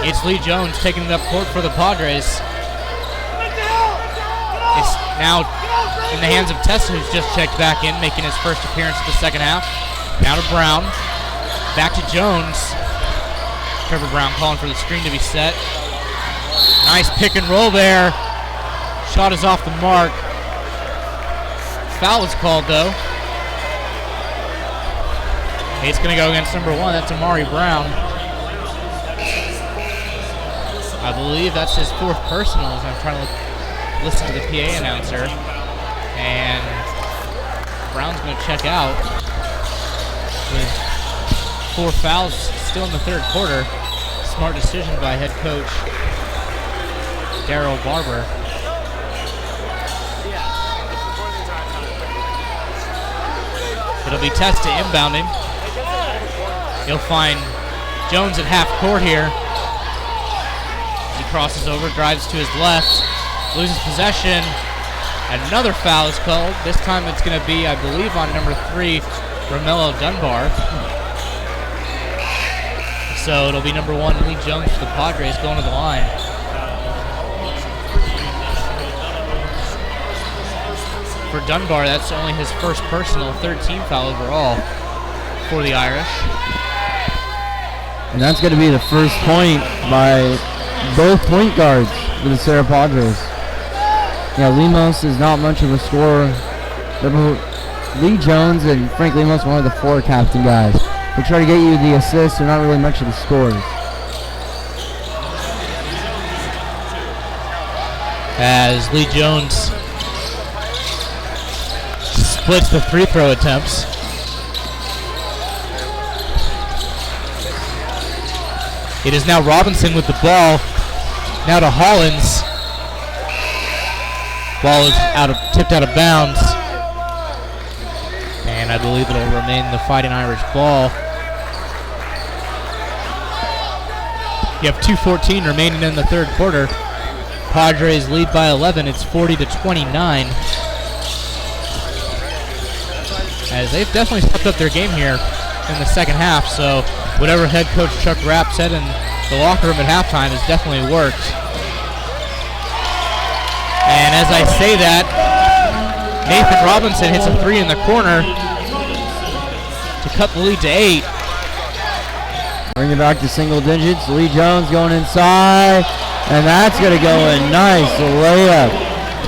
It's Lee Jones taking it up court for the Padres. It's now in the hands of Tessa, who's just checked back in, making his first appearance of the second half. Now to Brown. Back to Jones. Trevor Brown calling for the screen to be set. Nice pick and roll there. Shot is off the mark. Foul is called, though. It's going to go against number 1. That's Amari Brown. I believe that's his 4th personal, as I'm trying to listen to the PA announcer. And Brown's going to check out with 4 fouls still in the third quarter. Smart decision by head coach Darryl Barber. It'll be Testa inbounding. He'll find Jones at half court here. He crosses over, drives to his left, loses possession. Another foul is called. This time it's going to be, I believe, on number 3, Romello Dunbar. So it'll be number 1, Lee Jones for the Padres going to the line. For Dunbar, that's only his first personal, 3rd team foul overall for the Irish. And that's going to be the first point by both point guards for the Serra Padres. Yeah, Lemos is not much of a scorer. Lee Jones and Frank Lemos, one of the 4 captain guys. They try to get you the assists, they're not really much of the scorers. As Lee Jones splits the free throw attempts. It is now Robinson with the ball. Now to Hollins. Ball is tipped out of bounds. And I believe it'll remain the Fighting Irish ball. You have 2:14 remaining in the third quarter. Padres lead by 11. It's 40-29. As they've definitely stepped up their game here in the second half. So whatever head coach Chuck Rapp said in the locker room at halftime has definitely worked. And as I say that, Nathan Robinson hits a three in the corner to cut the lead to 8. Bring it back to single digits. Lee Jones going inside, and that's going to go in. Nice layup.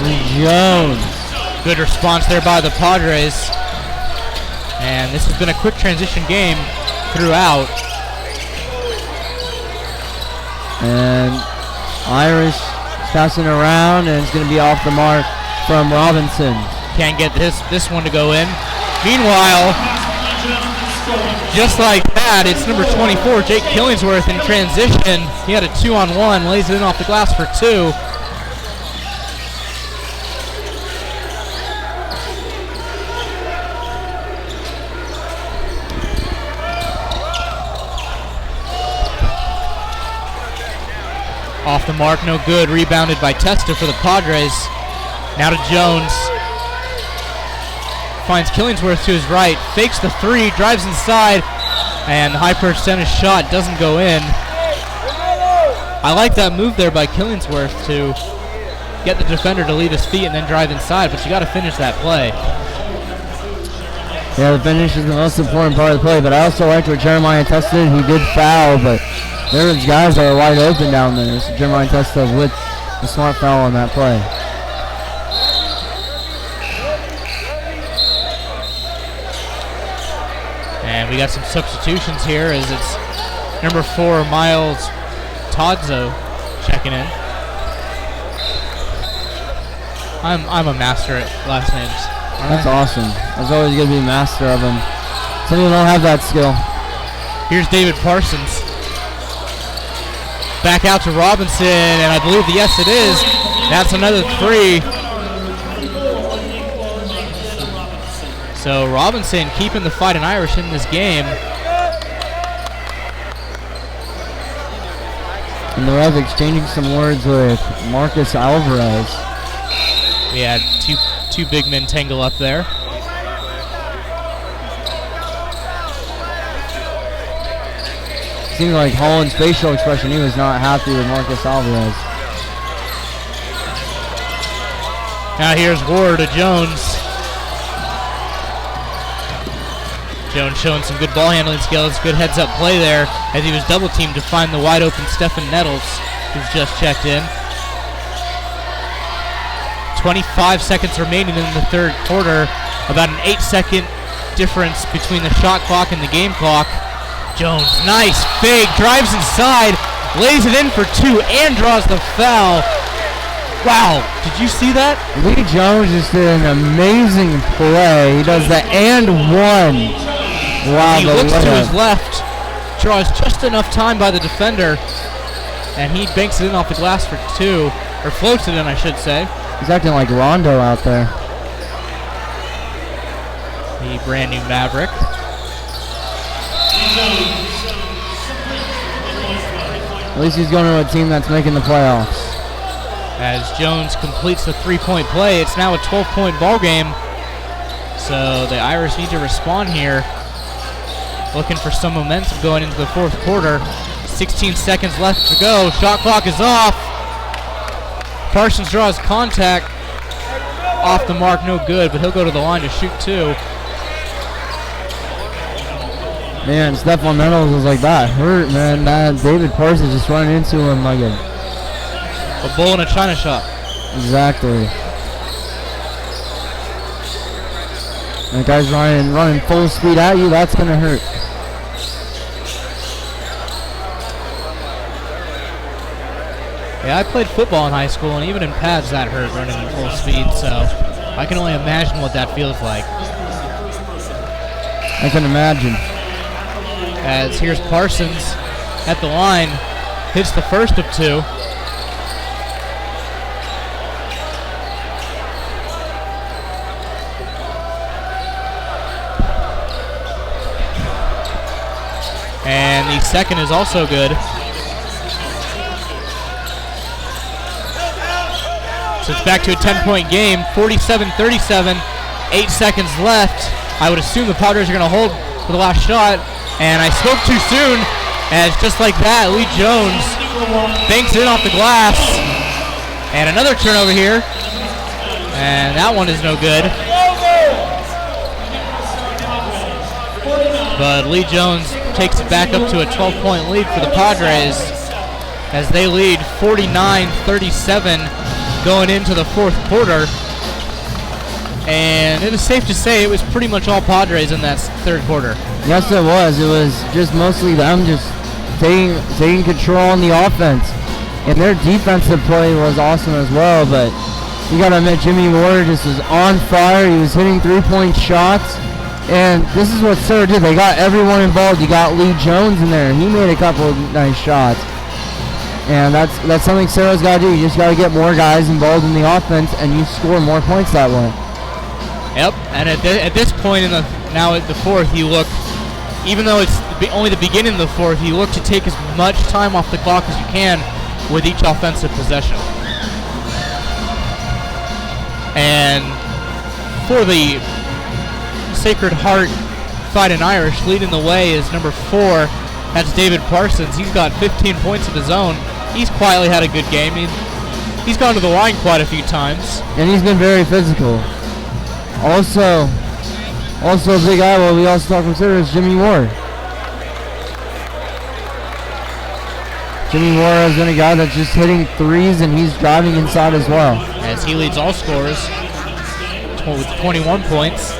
Lee Jones. Good response there by the Padres. And this has been a quick transition game throughout. And Irish passing around, and it's going to be off the mark from Robinson. Can't get this one to go in. Meanwhile, just like that, it's number 24, Jake Killingsworth, in transition. He had a 2-on-1, lays it in off the glass for 2. Off the mark, no good. Rebounded by Testa for the Padres. Now to Jones. Finds Killingsworth to his right. Fakes the three, drives inside, and the high percentage shot doesn't go in. I like that move there by Killingsworth to get the defender to leave his feet and then drive inside, but you got to finish that play. Yeah, the finish is the most important part of the play, but I also liked what Jeremiah Testa did. He did foul, but there's guys that are wide open down there. So Jeremiah Testa with a smart foul on that play. And we got some substitutions here as it's number 4, Miles Todzo checking in. I'm a master at last names. That's awesome. I was always going to be a master of them. Some people don't have that skill. Here's David Parsons. Back out to Robinson, and I believe, yes, it is. That's another 3. So Robinson keeping the Fighting Irish in this game. And the ref exchanging some words with Marcus Alvarez. We had two big men tangle up there. Seemed like Holland's facial expression, he was not happy with Marcus Alvarez. Now here's Ward to Jones. Jones showing some good ball handling skills, good heads up play there as he was double teamed to find the wide open Stephen Nettles, who's just checked in. 25 seconds remaining in the third quarter, about an 8-second difference between the shot clock and the game clock. Jones, nice fake, drives inside, lays it in for 2 and draws the foul. Wow, did you see that? Lee Jones just did an amazing play. He does the and 1. Wow, he looks to his left, draws just enough time by the defender, and he banks it in off the glass for 2, or floats it in, I should say. He's acting like Rondo out there. The brand new Maverick. At least he's going to a team that's making the playoffs. As Jones completes the 3-point play, it's now a 12-point ball game. So the Irish need to respond here. Looking for some momentum going into the fourth quarter. 16 seconds left to go. Shot clock is off. Parsons draws contact. Off the mark, no good, but he'll go to the line to shoot 2. Man, Stephon Nettles was like that hurt, man. That David Parsons just running into him like a bull in a china shop. Exactly. That guy's running full speed at you, that's going to hurt. Yeah, I played football in high school, and even in pads that hurt running at full speed, so I can only imagine what that feels like. I can imagine. As here's Parsons at the line, hits the first of 2. And the second is also good. So it's back to a 10-point game, 47-37, 8 seconds left. I would assume the Padres are going to hold for the last shot. And I spoke too soon, as just like that, Lee Jones banks it in off the glass. And another turnover here. And that one is no good. But Lee Jones takes it back up to a 12-point lead for the Padres as they lead 49-37 going into the fourth quarter. And it is safe to say it was pretty much all Padres in that third quarter. Yes, it was. It was just mostly them just taking control on the offense. And their defensive play was awesome as well, but you got to admit, Jimmy Ward just was on fire. He was hitting three-point shots. And this is what Serra did. They got everyone involved. You got Lee Jones in there. He made a couple of nice shots. And that's something Serra's got to do. You just got to get more guys involved in the offense, and you score more points that way. Yep, and at this point now at the fourth, you look, even though it's only the beginning of the fourth, you look to take as much time off the clock as you can with each offensive possession. And for the Sacred Heart Fighting Irish, leading the way is number 4. That's David Parsons. He's got 15 points of his own. He's quietly had a good game. He's gone to the line quite a few times. And he's been very physical. Also a big guy, what we also talk consider is Jimmy Ward. Jimmy Ward has been a guy that's just hitting threes, and he's driving inside as well. As he leads all scorers with 21 points.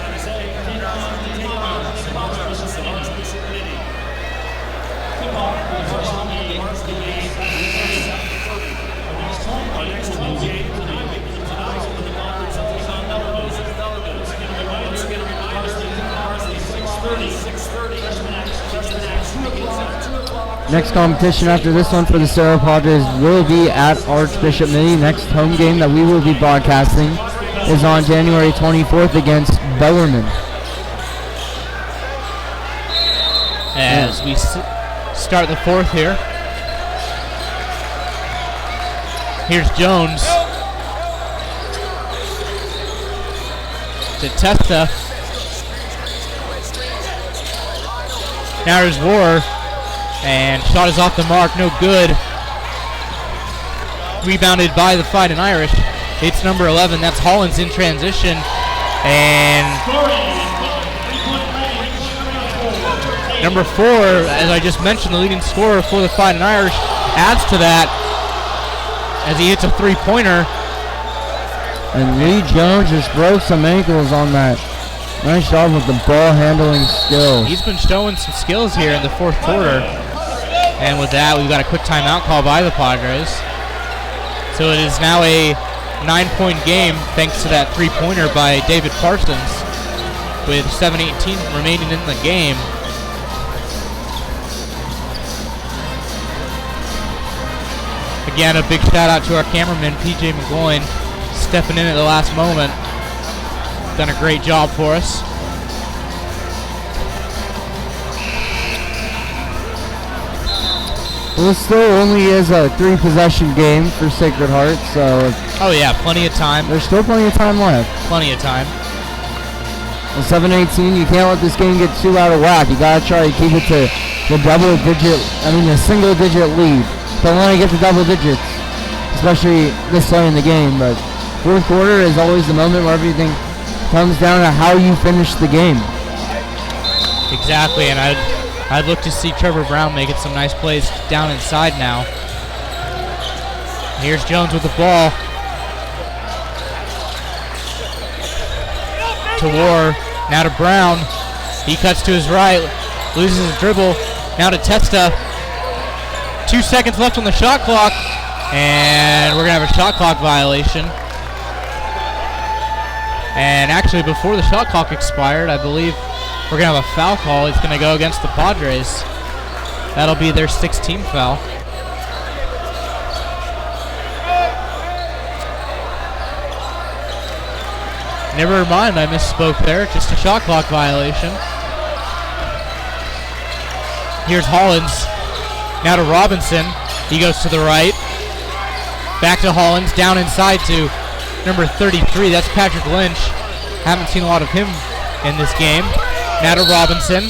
Next competition after this one for the Serra Padres will be at Archbishop Mini. Next home game that we will be broadcasting is on January 24th against Bellarmine. As we start the fourth here. Here's Jones. To Testa. Now there's War. And shot is off the mark, no good. Rebounded by the Fighting Irish. It's number 11, that's Hollins in transition. And number 4, as I just mentioned, the leading scorer for the Fighting Irish, adds to that as he hits a three-pointer. And Lee Jones just broke some ankles on that. Nice job with the ball handling skills. He's been showing some skills here in the fourth quarter. And with that, we've got a quick timeout call by the Padres. So it is now a 9-point game thanks to that three-pointer by David Parsons with 7:18 remaining in the game. Again, a big shout out to our cameraman, PJ McGloin, stepping in at the last moment. Done a great job for us. Well, this still only is a 3-possession game for Sacred Heart, so... Oh yeah, plenty of time. There's still plenty of time left. Plenty of time. Well, 7:18, you can't let this game get too out of whack. You gotta try to keep it to the single-digit lead. Don't want to get to double digits, especially this late in the game, but fourth quarter is always the moment where everything comes down to how you finish the game. Exactly, and I'd look to see Trevor Brown making some nice plays down inside now. Here's Jones with the ball. To War, now to Brown. He cuts to his right, loses his dribble. Now to Testa. 2 seconds left on the shot clock, and we're going to have a shot clock violation. And actually, before the shot clock expired, I believe we're going to have a foul call. It's going to go against the Padres. That'll be their 6th team foul. Never mind, I misspoke there. Just a shot clock violation. Here's Hollins. Now to Robinson. He goes to the right. Back to Hollins. Down inside to number 33. That's Patrick Lynch. Haven't seen a lot of him in this game. Now to Robinson.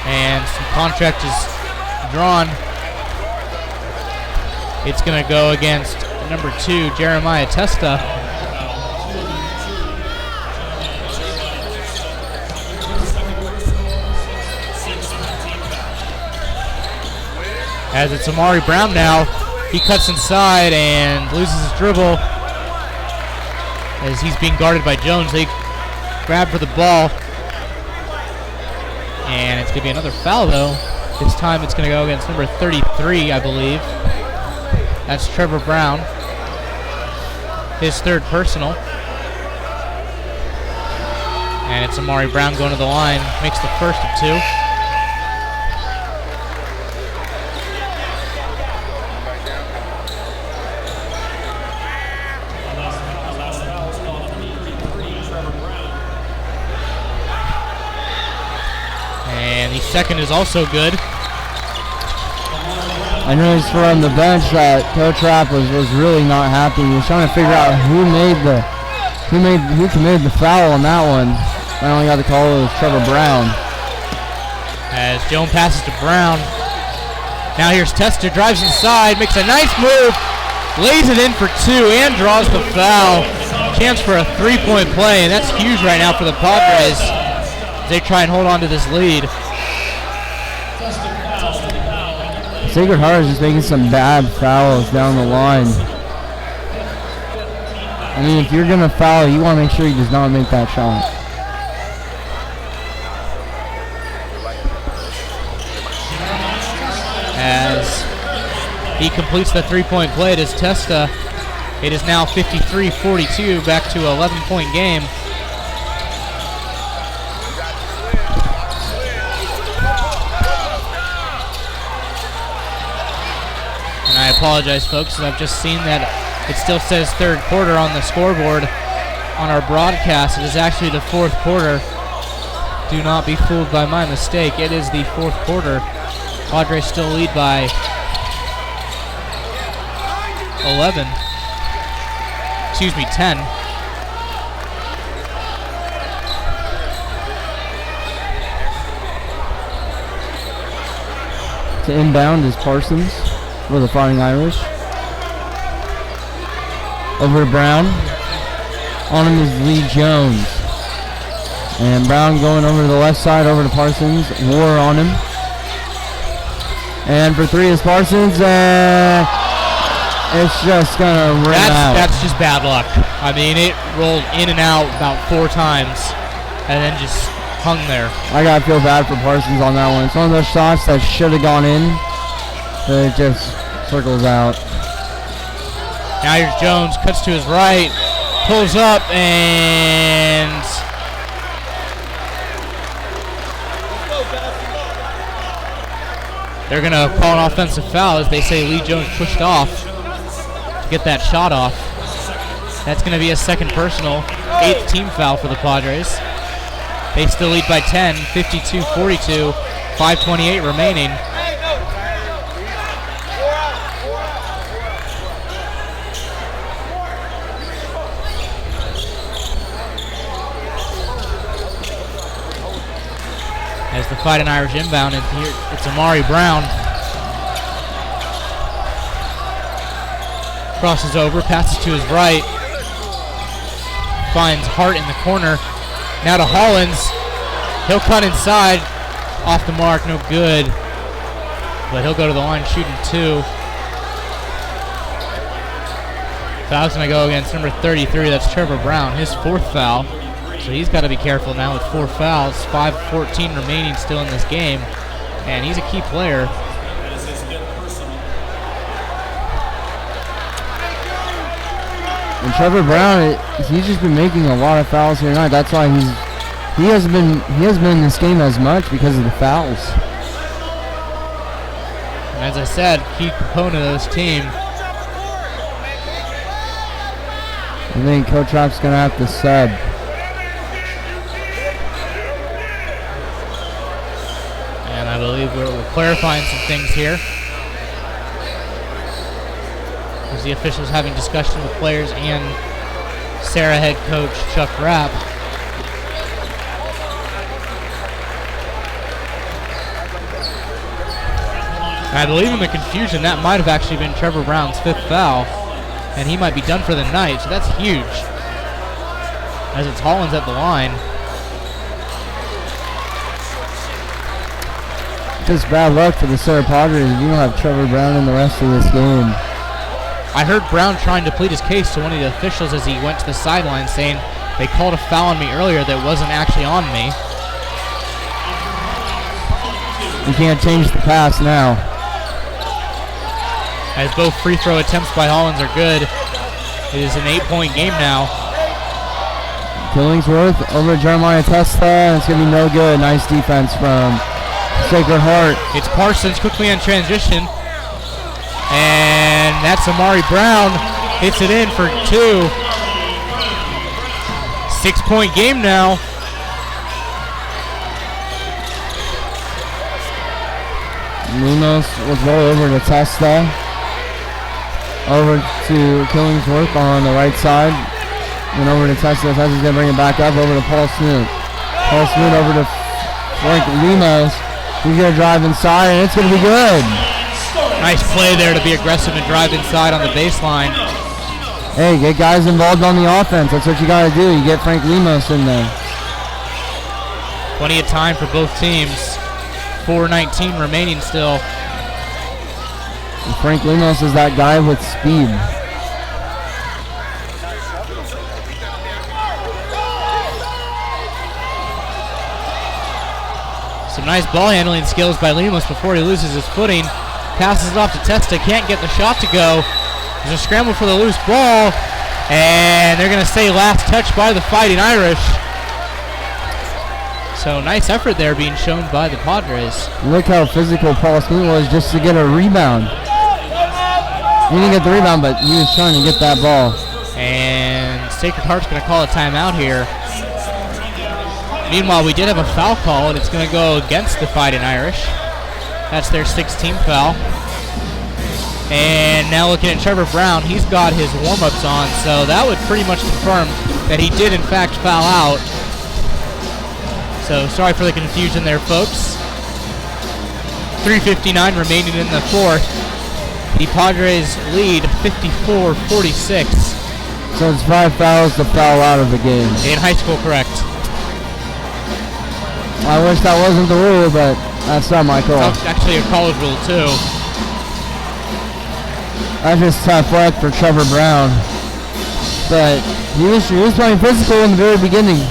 And some contract is drawn. It's going to go against number 2, Jeremiah Testa. As it's Amari Brown now. He cuts inside and loses his dribble as he's being guarded by Jones. They grab for the ball. And it's going to be another foul, though. This time it's going to go against number 33, I believe. That's Trevor Brown. His third personal. And it's Amari Brown going to the line. Makes the first of 2. And the second is also good. I noticed from the bench that Coach Rapp was really not happy. He was trying to figure out who committed the foul on that one. I only got the call. It was Trevor Brown. As Jones passes to Brown. Now here's Tester, drives inside, makes a nice move, lays it in for 2 and draws the foul. Chance for a 3-point play, and that's huge right now for the Padres as they try and hold on to this lead. Sacred Heart is just making some bad fouls down the line. I mean, if you're going to foul, you want to make sure he does not make that shot. As he completes the 3-point play, it is Testa. It is now 53-42, back to an 11-point game. And I apologize, folks, I've just seen that it still says third quarter on the scoreboard on our broadcast. It is actually the fourth quarter. Do not be fooled by my mistake. It is the fourth quarter. Padres still lead by 11. Excuse me, 10. To inbound is Parsons for the Fighting Irish. Over to Brown. On him is Lee Jones. And Brown going over to the left side, over to Parsons. War on him. And for 3 is Parsons. It's just going to rim out. That's just bad luck. I mean, it rolled in and out about 4 times and then just hung there. I got to feel bad for Parsons on that one. It's one of those shots that should have gone in, but it just circles out. Now here's Jones, cuts to his right, pulls up, and they're going to call an offensive foul as they say Lee Jones pushed off to get that shot off. That's going to be a second personal, 8th team foul for the Padres. They still lead by 10, 52-42, 5:28 remaining. As the Fighting Irish inbound, and here it's Amari Brown. Crosses over, passes to his right. Finds Hart in the corner. Now to Hollins. He'll cut inside. Off the mark, no good. But he'll go to the line shooting 2. Foul's going to go against number 33. That's Trevor Brown, his 4th foul. So he's got to be careful now with 4 fouls. 5:14 remaining still in this game. And he's a key player. And Trevor Brown, he's just been making a lot of fouls here tonight. That's why he hasn't been in this game as much because of the fouls. And as I said, key component of this team. I think Coach Rapp's going to have to sub. And I believe we're clarifying some things here. As the officials having discussion with players and Serra head coach Chuck Rapp. And I believe in the confusion, that might have actually been Trevor Brown's 5th foul, and he might be done for the night, so that's huge. As it's Hollins at the line. Just bad luck for the Serra Padres if you don't have Trevor Brown in the rest of this game. I heard Brown trying to plead his case to one of the officials as he went to the sideline, saying they called a foul on me earlier that wasn't actually on me. You can't change the pass now. As both free throw attempts by Hollins are good. It is an 8-point game now. Killingsworth over to Jeremiah Testa, and it's going to be no good. Nice defense from Sacred Heart. It's Parsons quickly on transition. And that's Amari Brown. Hits it in for 2. 6-point game now. Munoz will go over to Testa. Over to Killingsworth on the right side. And over to Testa. Testa's going to bring it back up over to Paul Snoot. Paul Snoot over to Frank Lemos. He's going to drive inside, and it's going to be good. Nice play there to be aggressive and drive inside on the baseline. Hey, get guys involved on the offense. That's what you got to do. You get Frank Lemos in there. Plenty of time for both teams. 4:19 remaining still. And Frank Lemos is that guy with speed. Some nice ball handling skills by Lemos before he loses his footing. Passes it off to Testa, can't get the shot to go. There's a scramble for the loose ball, and they're going to say last touch by the Fighting Irish. So nice effort there being shown by the Padres. Look how physical Paul Snoot was just to get a rebound. He didn't get the rebound, but he was trying to get that ball. And Sacred Heart's going to call a timeout here. Meanwhile, we did have a foul call, and it's going to go against the Fighting Irish. That's their 16th foul. And now looking at Trevor Brown, he's got his warm-ups on, so that would pretty much confirm that he did in fact foul out. So sorry for the confusion there, folks. 3:59 remaining in the fourth. The Padres lead 54-46. So it's 5 fouls to foul out of the game. In high school, correct. I wish that wasn't the rule, but that's not my call. That's actually a college rule too. That's just tough luck for Trevor Brown. But he was playing physical in the very beginning.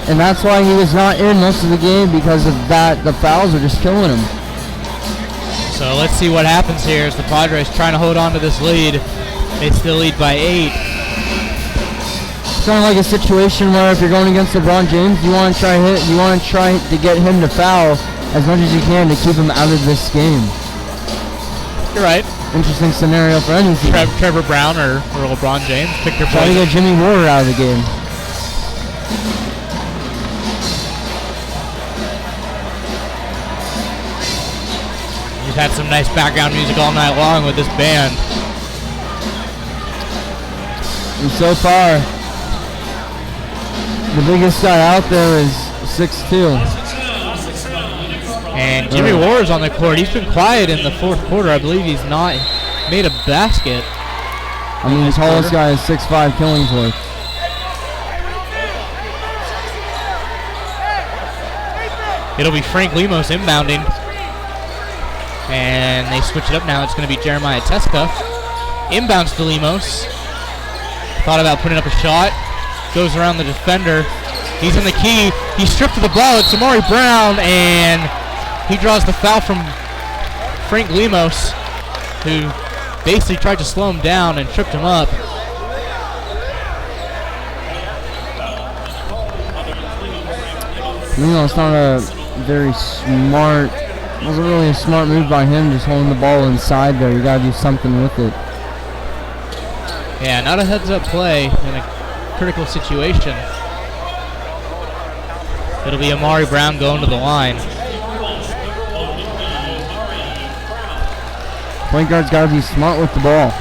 And that's why he was not in most of the game, because of that. The fouls are just killing him. So let's see what happens here as the Padres trying to hold on to this lead. They still lead by 8. It's kind of like a situation where if you're going against LeBron James, you want to try to get him to foul as much as you can to keep him out of this game. You're right. Interesting scenario for any team. Trevor Brown or LeBron James. Pick your Try to get Jimmy Ward out of the game. He's had some nice background music all night long with this band. And so far, the biggest guy out there is 6'2". And Jimmy Ward is on the court. He's been quiet in the fourth quarter. I believe he's not made a basket. I mean, the tallest guy is 6'5", Killingsworth. It'll be Frank Lemos inbounding. And they switch it up now. It's going to be Jeremiah Testa. Inbounds to Lemos. Thought about putting up a shot. Goes around the defender. He's in the key. He's stripped of the ball. It's Amari Brown. And he draws the foul from Frank Lemos, who basically tried to slow him down and tripped him up. Lemos not a very smart, wasn't really a smart move by him, just holding the ball inside there. You got to do something with it. Yeah, not a heads-up play in a critical situation. It'll be Amari Brown going to the line. Point guard's got to be smart with the ball.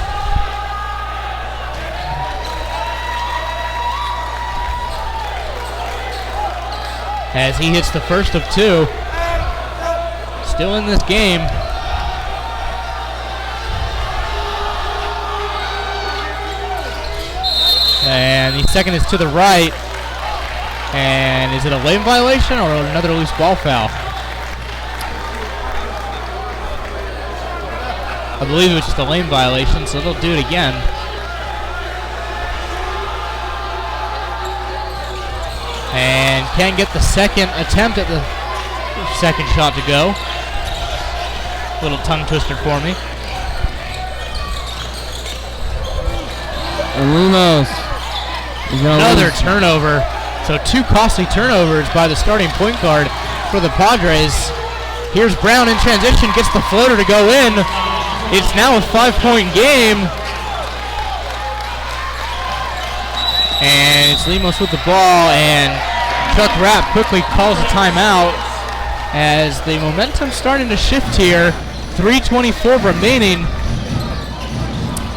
As he hits the first of two. Still in this game. And the second is to the right. And is it a lane violation or another loose ball foul? I believe it was just a lane violation, so they'll do it again. And can't get the second attempt at the second shot to go. Little tongue twister for me. And Lumos. Another turnover. So 2 costly turnovers by the starting point guard for the Padres. Here's Brown in transition, gets the floater to go in. It's now a 5-point game. And it's Lemos with the ball, and Chuck Rapp quickly calls a timeout as the momentum's starting to shift here. 3:24 remaining.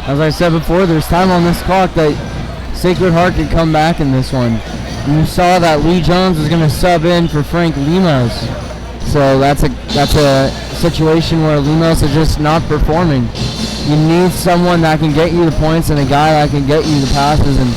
As I said before, there's time on this clock that Sacred Heart can come back in this one. And you saw that Lee Jones was going to sub in for Frank Lemos. So that's a situation where Lemos is just not performing. You need someone that can get you the points and a guy that can get you the passes, and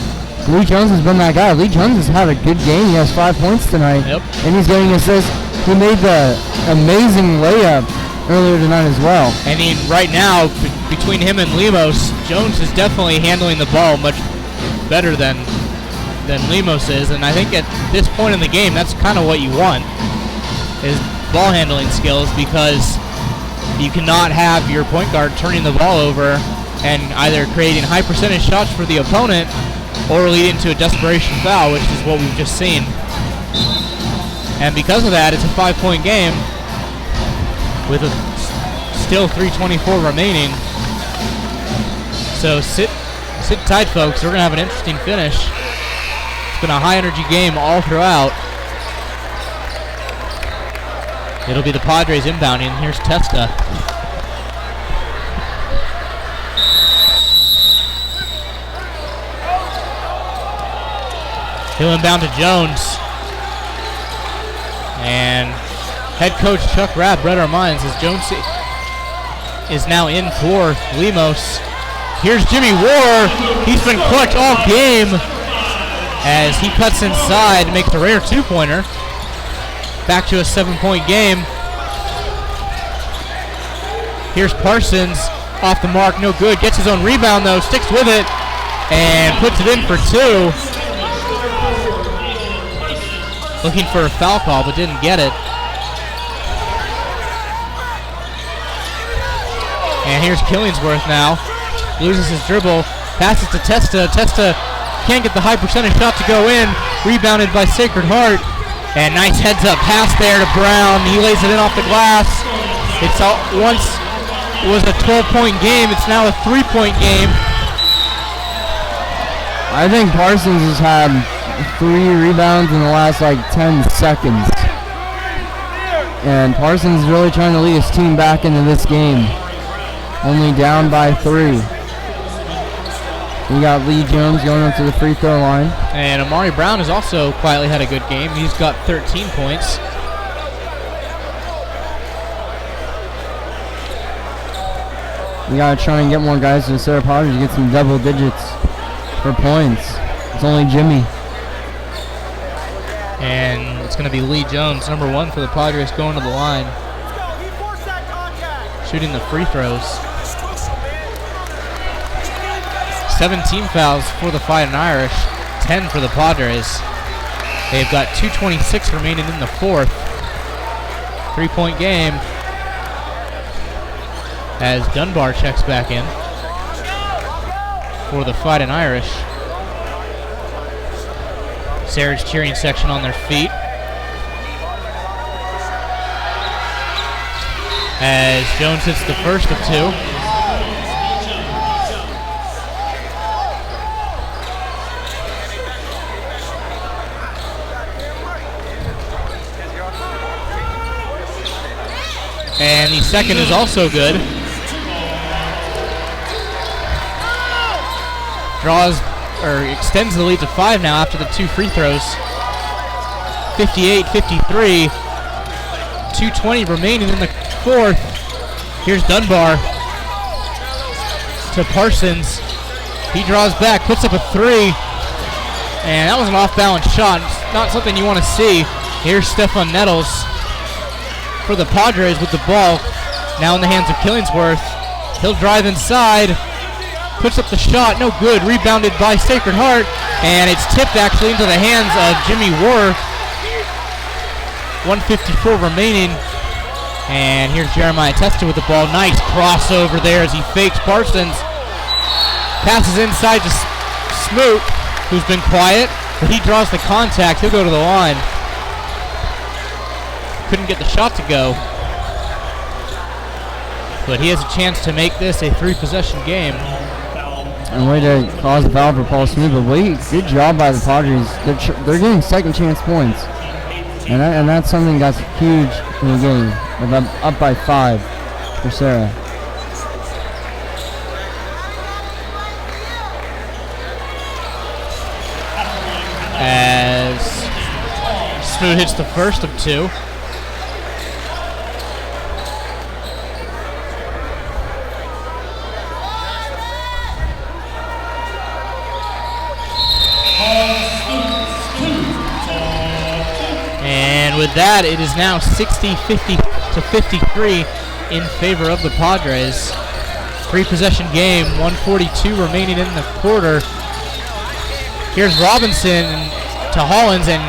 Lee Jones has been that guy. Lee Jones has had a good game. He has 5 points tonight. Yep. And he's getting assists. He made the amazing layup earlier tonight as well. And right now, between him and Lemos, Jones is definitely handling the ball much better than Lemos is, and I think at this point in the game, that's kind of what you want, is ball handling skills, because you cannot have your point guard turning the ball over and either creating high percentage shots for the opponent or leading to a desperation foul, which is what we've just seen. And because of that, it's a 5-point game with still 3:24 remaining. So sit tight, folks. We're going to have an interesting finish. It's been a high-energy game all throughout. It'll be the Padres inbounding. Here's Testa. He'll inbound to Jones. And head coach Chuck Rapp read our minds as Jones is now in for Lemos. Here's Jimmy War. He's been clutch all game as he cuts inside and makes a rare 2-pointer. Back to a 7-point game. Here's Parsons off the mark, no good. Gets his own rebound though, sticks with it, and puts it in for 2. Looking for a foul call, but didn't get it. And here's Killingsworth now. Loses his dribble, passes to Testa. Testa can't get the high percentage shot to go in. Rebounded by Sacred Heart. And nice heads-up pass there to Brown. He lays it in off the glass. It's once was a 12-point game. It's now a 3-point game. I think Parsons has had 3 rebounds in the last 10 seconds. And Parsons is really trying to lead his team back into this game. Only down by 3. We got Lee Jones going up to the free throw line. And Amari Brown has also quietly had a good game. He's got 13 points. We got to try and get more guys to the Serra Padres to get some double digits for points. It's only Jimmy. And it's going to be Lee Jones, number 1 for the Padres, going to the line. Shooting the free throws. 17 fouls for the Fighting Irish, 10 for the Padres. They've got 2:26 remaining in the 4th. 3-point game as Dunbar checks back in for the Fighting Irish. Sarah's cheering section on their feet as Jones hits the first of 2. And the second is also good draws or extends the lead to 5 now after the 2 free throws. 58-53. 2:20 remaining in the fourth. Here's Dunbar to Parsons. He draws back, puts up a 3. And that was an off-balance shot. It's not something you want to see. Here's Stefan Nettles for the Padres with the ball. Now in the hands of Killingsworth. He'll drive inside. Puts up the shot. No good. Rebounded by Sacred Heart. And it's tipped actually into the hands of Jimmy War. 1:54 remaining. And here's Jeremiah Testa with the ball. Nice crossover there as he fakes Parsons. Passes inside to Smoot, who's been quiet, but he draws the contact. He'll go to the line. Couldn't get the shot to go. But he has a chance to make this a 3-possession game. And way to cause a foul for Paul Smoot, but good job by the Padres. They're getting second chance points. And that's something that's huge in the game. They're up by 5 for Serra. As Smoot hits the first of 2. And with that, it is now 60-53 in favor of the Padres. 3-possession game, 1:42 remaining in the quarter. Here's Robinson to Hollins, and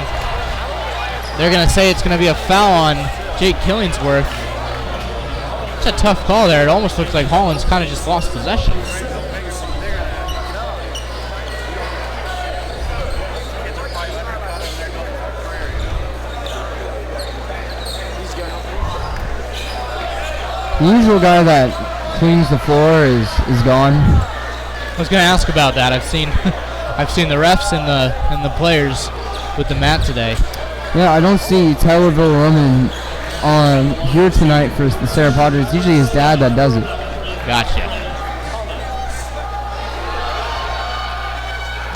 they're going to say it's going to be a foul on Jake Killingsworth. It's a tough call there. It almost looks like Hollins kind of just lost possession. The usual guy that cleans the floor is gone. I was going to ask about that. I've seen the refs and the players with the mat today. Yeah, I don't see Tyler Villaroman on here tonight for the Serra Padres. It's usually his dad that does it. Gotcha.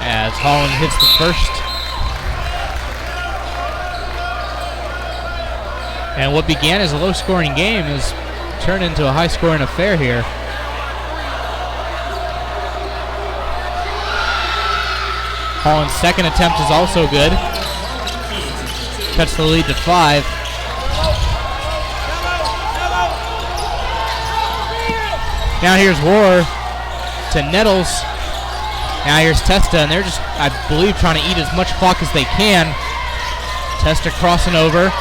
As Holland hits the first. And what began as a low-scoring game is turned into a high-scoring affair here. Holland's second attempt is also good. Cuts the lead to 5. Now here's War to Nettles. Now here's Testa, and they're just, I believe, trying to eat as much clock as they can. Testa crossing over,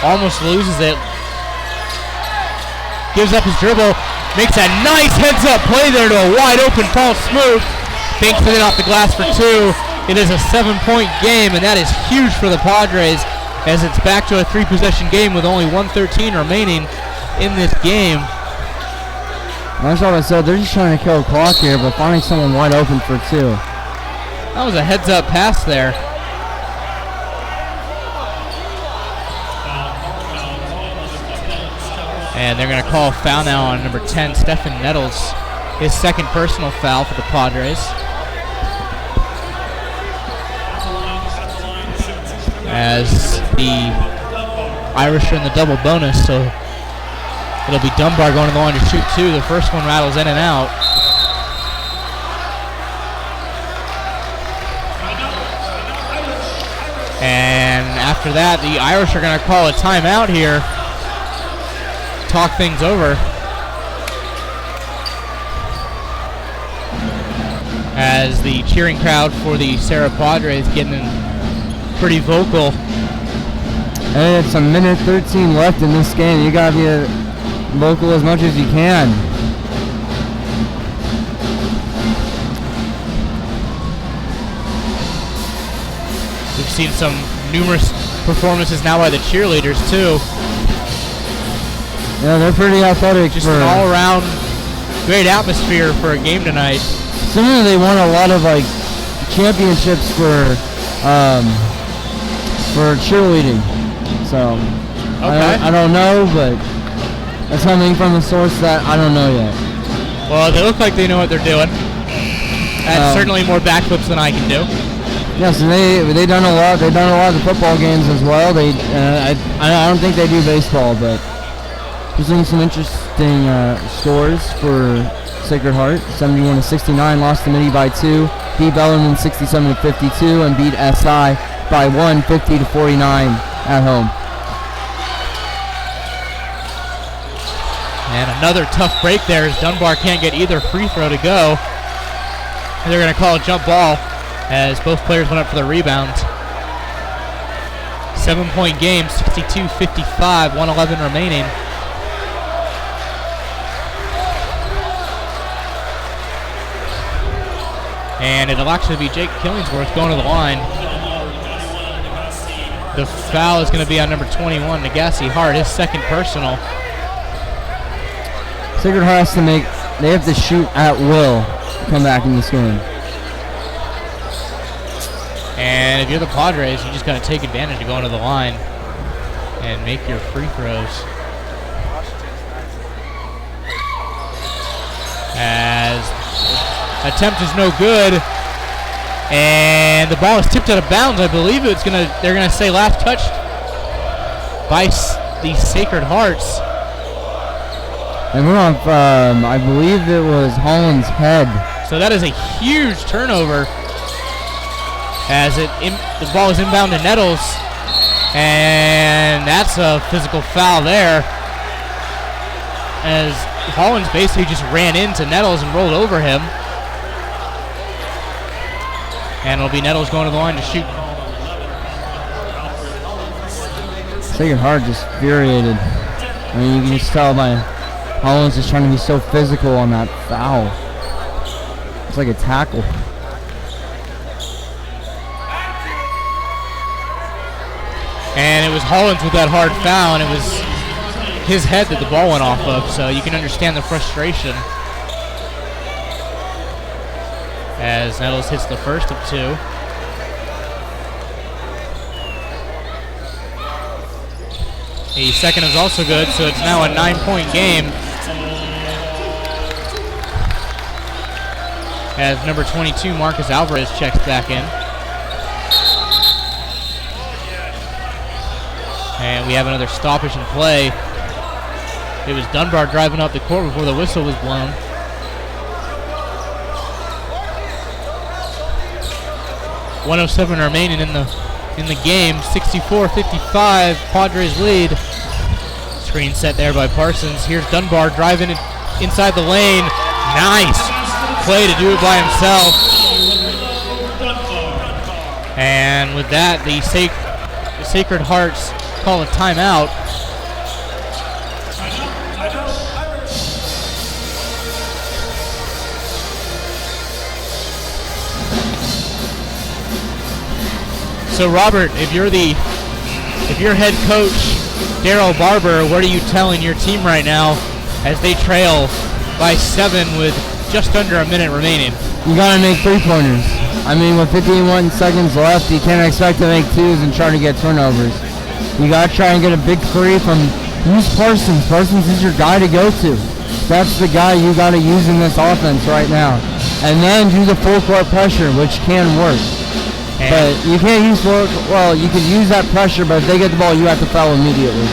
almost loses it. Gives up his dribble, makes a nice heads-up play there to a wide-open Paul Smoot. Banks it off the glass for 2. It is a 7-point game, and that is huge for the Padres as it's back to a 3-possession game with only 1:13 remaining in this game. That's what I said. They're just trying to kill the clock here, but finding someone wide open for 2. That was a heads-up pass there. And they're going to call a foul now on number 10, Stefan Nettles. His second personal foul for the Padres. As the Irish are in the double bonus, so it'll be Dunbar going to the line to shoot 2. The first one rattles in and out. And after that, the Irish are going to call a timeout here. Talk things over. As the cheering crowd for the Serra Padres getting pretty vocal. And it's a minute 13 left in this game. You gotta be vocal as much as you can. We've seen some numerous performances now by the cheerleaders too. Yeah, they're pretty athletic. Just an all-around great atmosphere for a game tonight. Similarly, they won a lot of like championships for cheerleading. So okay. I don't know, but that's something from the source that I don't know yet. Well, they look like they know what they're doing. That's certainly more backflips than I can do. Yes, and they done a lot. They've done a lot of the football games as well. I don't think they do baseball, but presenting some interesting scores for Sacred Heart. 71-69, lost to Mitty by 2. Beat Bellarmine 67-52, and beat SI by 1, 50-49 at home. And another tough break there as Dunbar can't get either free throw to go. And they're going to call a jump ball as both players went up for the rebound. 7-point game, 62-55, 1:11 remaining. And it'll actually be Jake Killingsworth going to the line. The foul is going to be on number 21, Nagassi Hart, his second personal. Sacred Heart has to they have to shoot at will to come back in this game. And if you're the Padres, you just got to take advantage of going to the line and make your free throws. As attempt is no good, and the ball is tipped out of bounds. I believe they're gonna say last touched by the Sacred Hearts. And we're on, I believe it was Holland's head. So that is a huge turnover as the ball is inbound to Nettles, and that's a physical foul there as Hollins basically just ran into Nettles and rolled over him. And it'll be Nettles going to the line to shoot. Sacred Heart just infuriated. I mean, you can just tell by Hollins is trying to be so physical on that foul. It's like a tackle. And it was Hollins with that hard foul, and it was his head that the ball went off of, so you can understand the frustration. As Nettles hits the first of 2. The second is also good, so it's now a 9-point game. As number 22, Marcus Alvarez, checks back in. And we have another stoppage in play. It was Dunbar driving up the court before the whistle was blown. .107 remaining in the game. 64-55, Padres lead. Screen set there by Parsons. Here's Dunbar driving it inside the lane. Nice play to do it by himself. And with that, the Sacred Hearts call a timeout. So Robert, if you're head coach Daryl Barber, what are you telling your team right now as they trail by 7 with just under a minute remaining? You gotta make 3-pointers. I mean, with 51 seconds left, you can't expect to make 2s and try to get turnovers. You gotta try and get a big 3 from use Parsons. Parsons is your guy to go to. That's the guy you gotta use in this offense right now. And then do the full court pressure, which can work. But you can't use you can use that pressure, but if they get the ball, you have to foul immediately.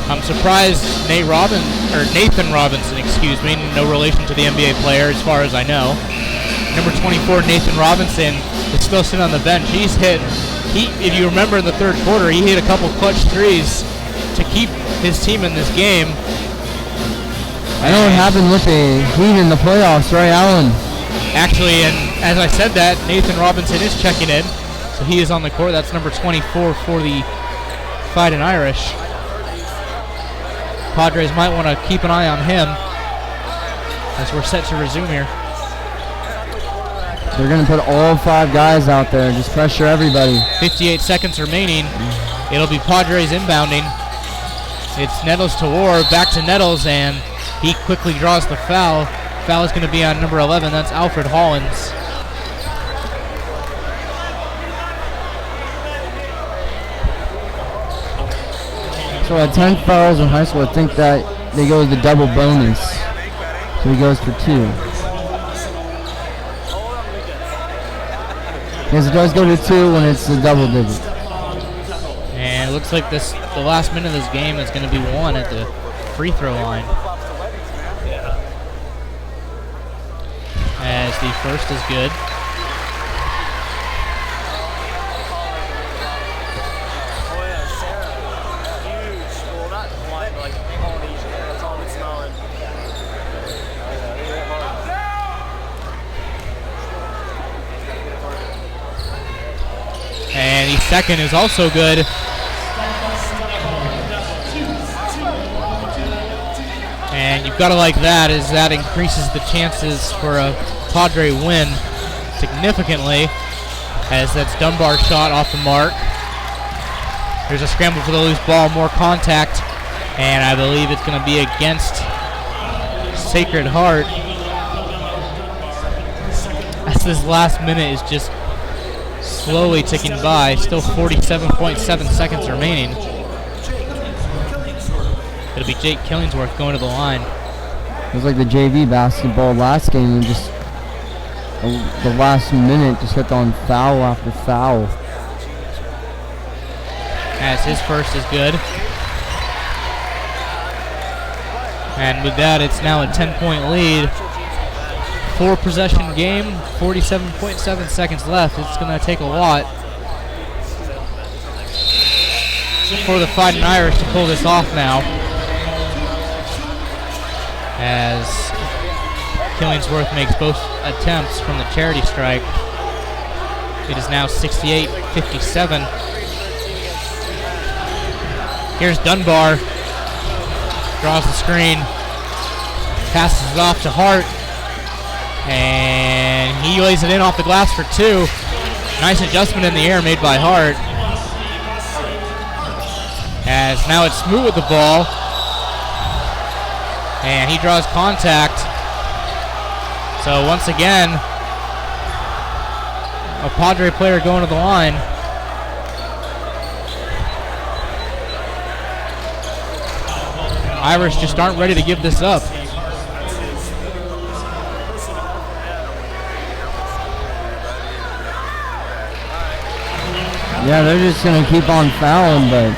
I'm surprised Nathan Robinson, no relation to the NBA player as far as I know. Number 24, Nathan Robinson, is still sitting on the bench. If you remember in the third quarter, he hit a couple clutch threes to keep his team in this game. I know what happened with the Heat in the playoffs, right, Allen? Actually, and as I said that, Nathan Robinson is checking in. So he is on the court. That's number 24 for the Fighting Irish. Padres might want to keep an eye on him as we're set to resume here. They're going to put all 5 guys out there. Just pressure everybody. 58 seconds remaining. It'll be Padres inbounding. It's Nettles to Ward. Back to Nettles, and he quickly draws the foul. Foul is going to be on number 11. That's Alfred Hollins. So at 10 fouls in high school, I think that they go with the double bonus. So he goes for 2. Because it does go to 2 when it's a double digit. And it looks like the last minute of this game is going to be won at the free throw line. As the first is good. And the second is also good. And you've got to like that, as that increases the chances for a Padre win significantly, as that's Dunbar shot off the mark. There's a scramble for the loose ball, more contact, and I believe it's going to be against Sacred Heart. As this last minute is just slowly ticking by, still 47.7 seconds remaining. It'll be Jake Killingsworth going to the line. It was like the JV basketball last game, and just the last minute just kept on foul after foul. As his first is good. And with that, it's now a 10-point lead. 4-possession game, 47.7 seconds left. It's going to take a lot for the Fighting Irish to pull this off now, as Killingsworth makes both attempts from the charity strike. It is now 68-57. Here's Dunbar. Draws the screen. Passes it off to Hart. And he lays it in off the glass for 2. Nice adjustment in the air made by Hart. As now it's Smoot with the ball. And he draws contact. So once again, a Padre player going to the line. Irish just aren't ready to give this up. Yeah, they're just going to keep on fouling, but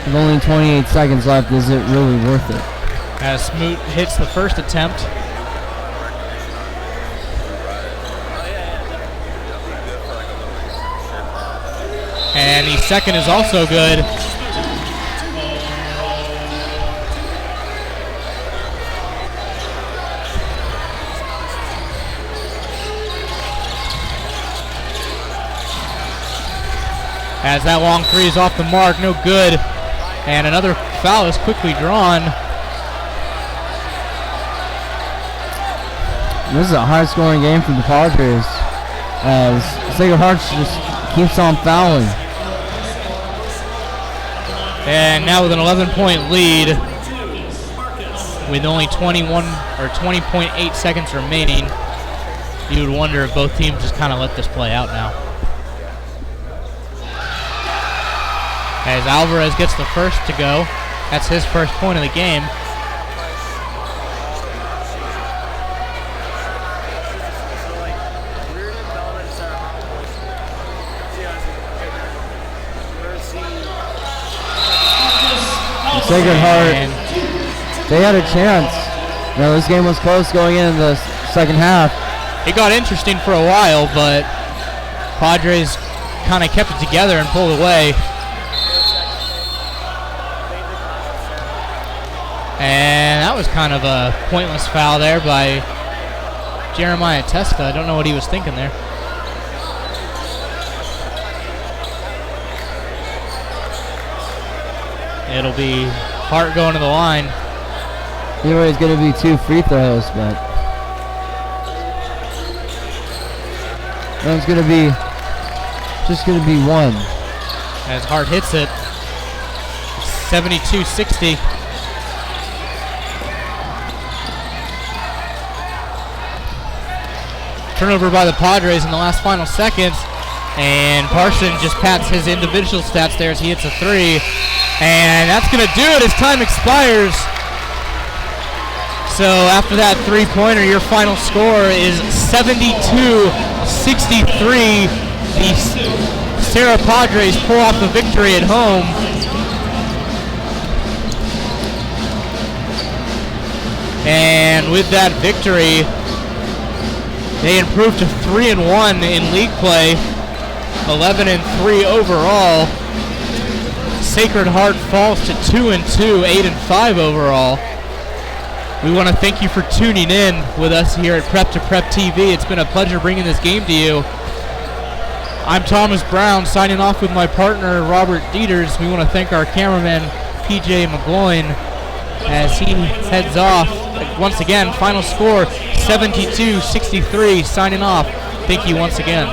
with only 28 seconds left, is it really worth it? As Smoot hits the first attempt. And the second is also good. As that long three is off the mark, no good. And another foul is quickly drawn. This is a high-scoring game for the Padres, as Sacred Heart just keeps on fouling. And now with an 11-point lead, with only 21 or 20.8 seconds remaining, you would wonder if both teams just kind of let this play out now. As Alvarez gets the first to go, that's his first point of the game. Sacred Heart, they had a chance. You know, this game was close going into the second half. It got interesting for a while, but Padres kind of kept it together and pulled away. And that was kind of a pointless foul there by Jeremiah Testa. I don't know what he was thinking there. It'll be Hart going to the line. Anyway, it's going to be 2 free throws, but one's going to be just going to be 1. As Hart hits it, 72-60. Turnover by the Padres in the last final seconds, and Parson just pats his individual stats there as he hits a 3, and that's going to do it as time expires. So after that 3-pointer, your final score is 72-60. 63. The Serra Padres pull off the victory at home. And with that victory, they improved to 3-1 in league play, 11-3 overall. Sacred Heart falls to 2-2, 8-5 overall. We want to thank you for tuning in with us here at Prep to Prep TV. It's been a pleasure bringing this game to you. I'm Thomas Brown, signing off with my partner, Robert Dieters. We want to thank our cameraman, PJ McGloin, as he heads off. Once again, final score, 72-63, signing off. Thank you once again.